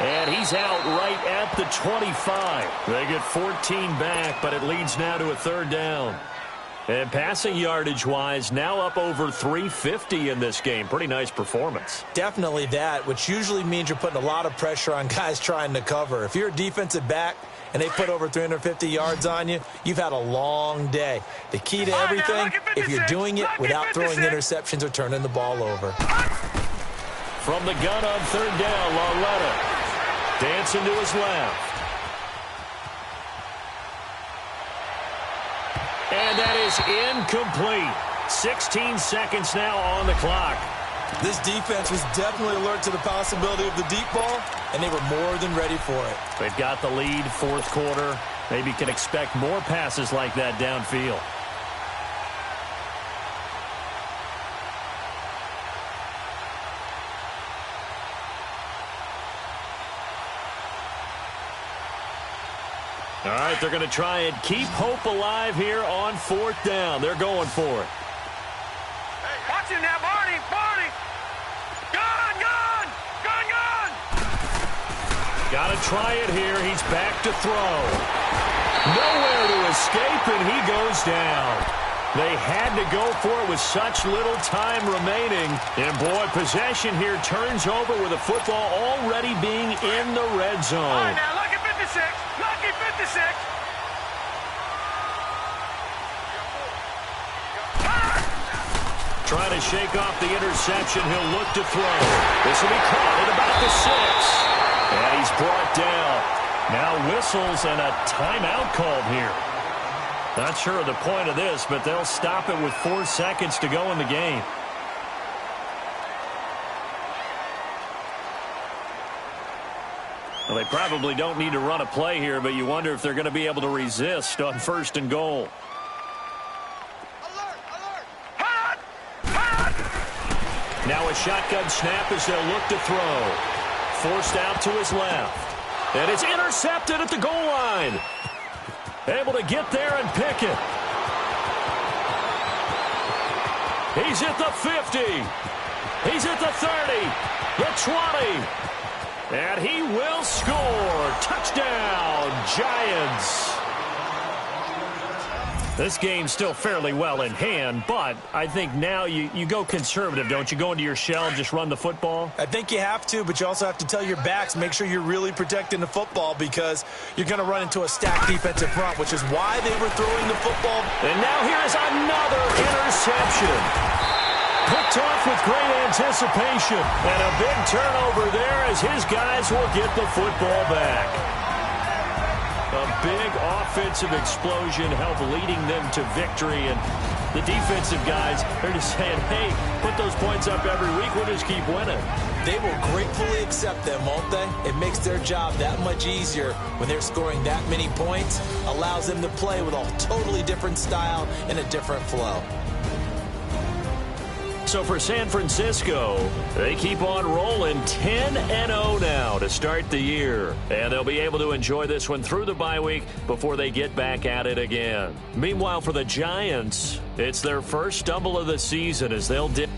And he's out right at the 25. They get 14 back, but it leads now to a third down. And passing yardage-wise, now up over 350 in this game. Pretty nice performance. Definitely that, which usually means you're putting a lot of pressure on guys trying to cover. If you're a defensive back and they put over 350 yards on you, you've had a long day. The key to everything, if you're doing it without throwing interceptions or turning the ball over. From the gun on third down, Lauletta dancing to his left. And that is incomplete. 16 seconds now on the clock. This defense was definitely alert to the possibility of the deep ball, and they were more than ready for it. They've got the lead, fourth quarter. Maybe can expect more passes like that downfield. All right, they're going to try and keep hope alive here on fourth down. They're going for it. Hey, watch him now, Barney! Barney! Gun! Gun! Gun! Gun! Got to try it here. He's back to throw. Nowhere to escape, and he goes down. They had to go for it with such little time remaining. And, boy, possession here turns over with the football already being in the red zone. All right, now, lucky 56. Lucky 56. Trying to shake off the interception. He'll look to throw. This will be caught at about the 6. And he's brought down. Now whistles and a timeout called here. Not sure of the point of this, but they'll stop it with 4 seconds to go in the game. Well, they probably don't need to run a play here, but you wonder if they're going to be able to resist on first and goal. Now a shotgun snap as they'll look to throw. Forced out to his left. And it's intercepted at the goal line. Able to get there and pick it. He's at the 50. He's at the 30. The 20. And he will score. Touchdown, Giants. This game's still fairly well in hand, but I think now you go conservative, don't you? Go into your shell and just run the football? I think you have to, but you also have to tell your backs, make sure you're really protecting the football because you're going to run into a stacked defensive front, which is why they were throwing the football. And now here's another interception. Picked off with great anticipation. And a big turnover there as his guys will get the football back. A big offensive explosion helped leading them to victory. And the defensive guys, they're just saying, hey, put those points up every week. We'll just keep winning. They will gratefully accept them, won't they? It makes their job that much easier when they're scoring that many points. Allows them to play with a totally different style and a different flow. So for San Francisco, they keep on rolling 10-0 now to start the year. And they'll be able to enjoy this one through the bye week before they get back at it again. Meanwhile, for the Giants, it's their first stumble of the season as they'll dip.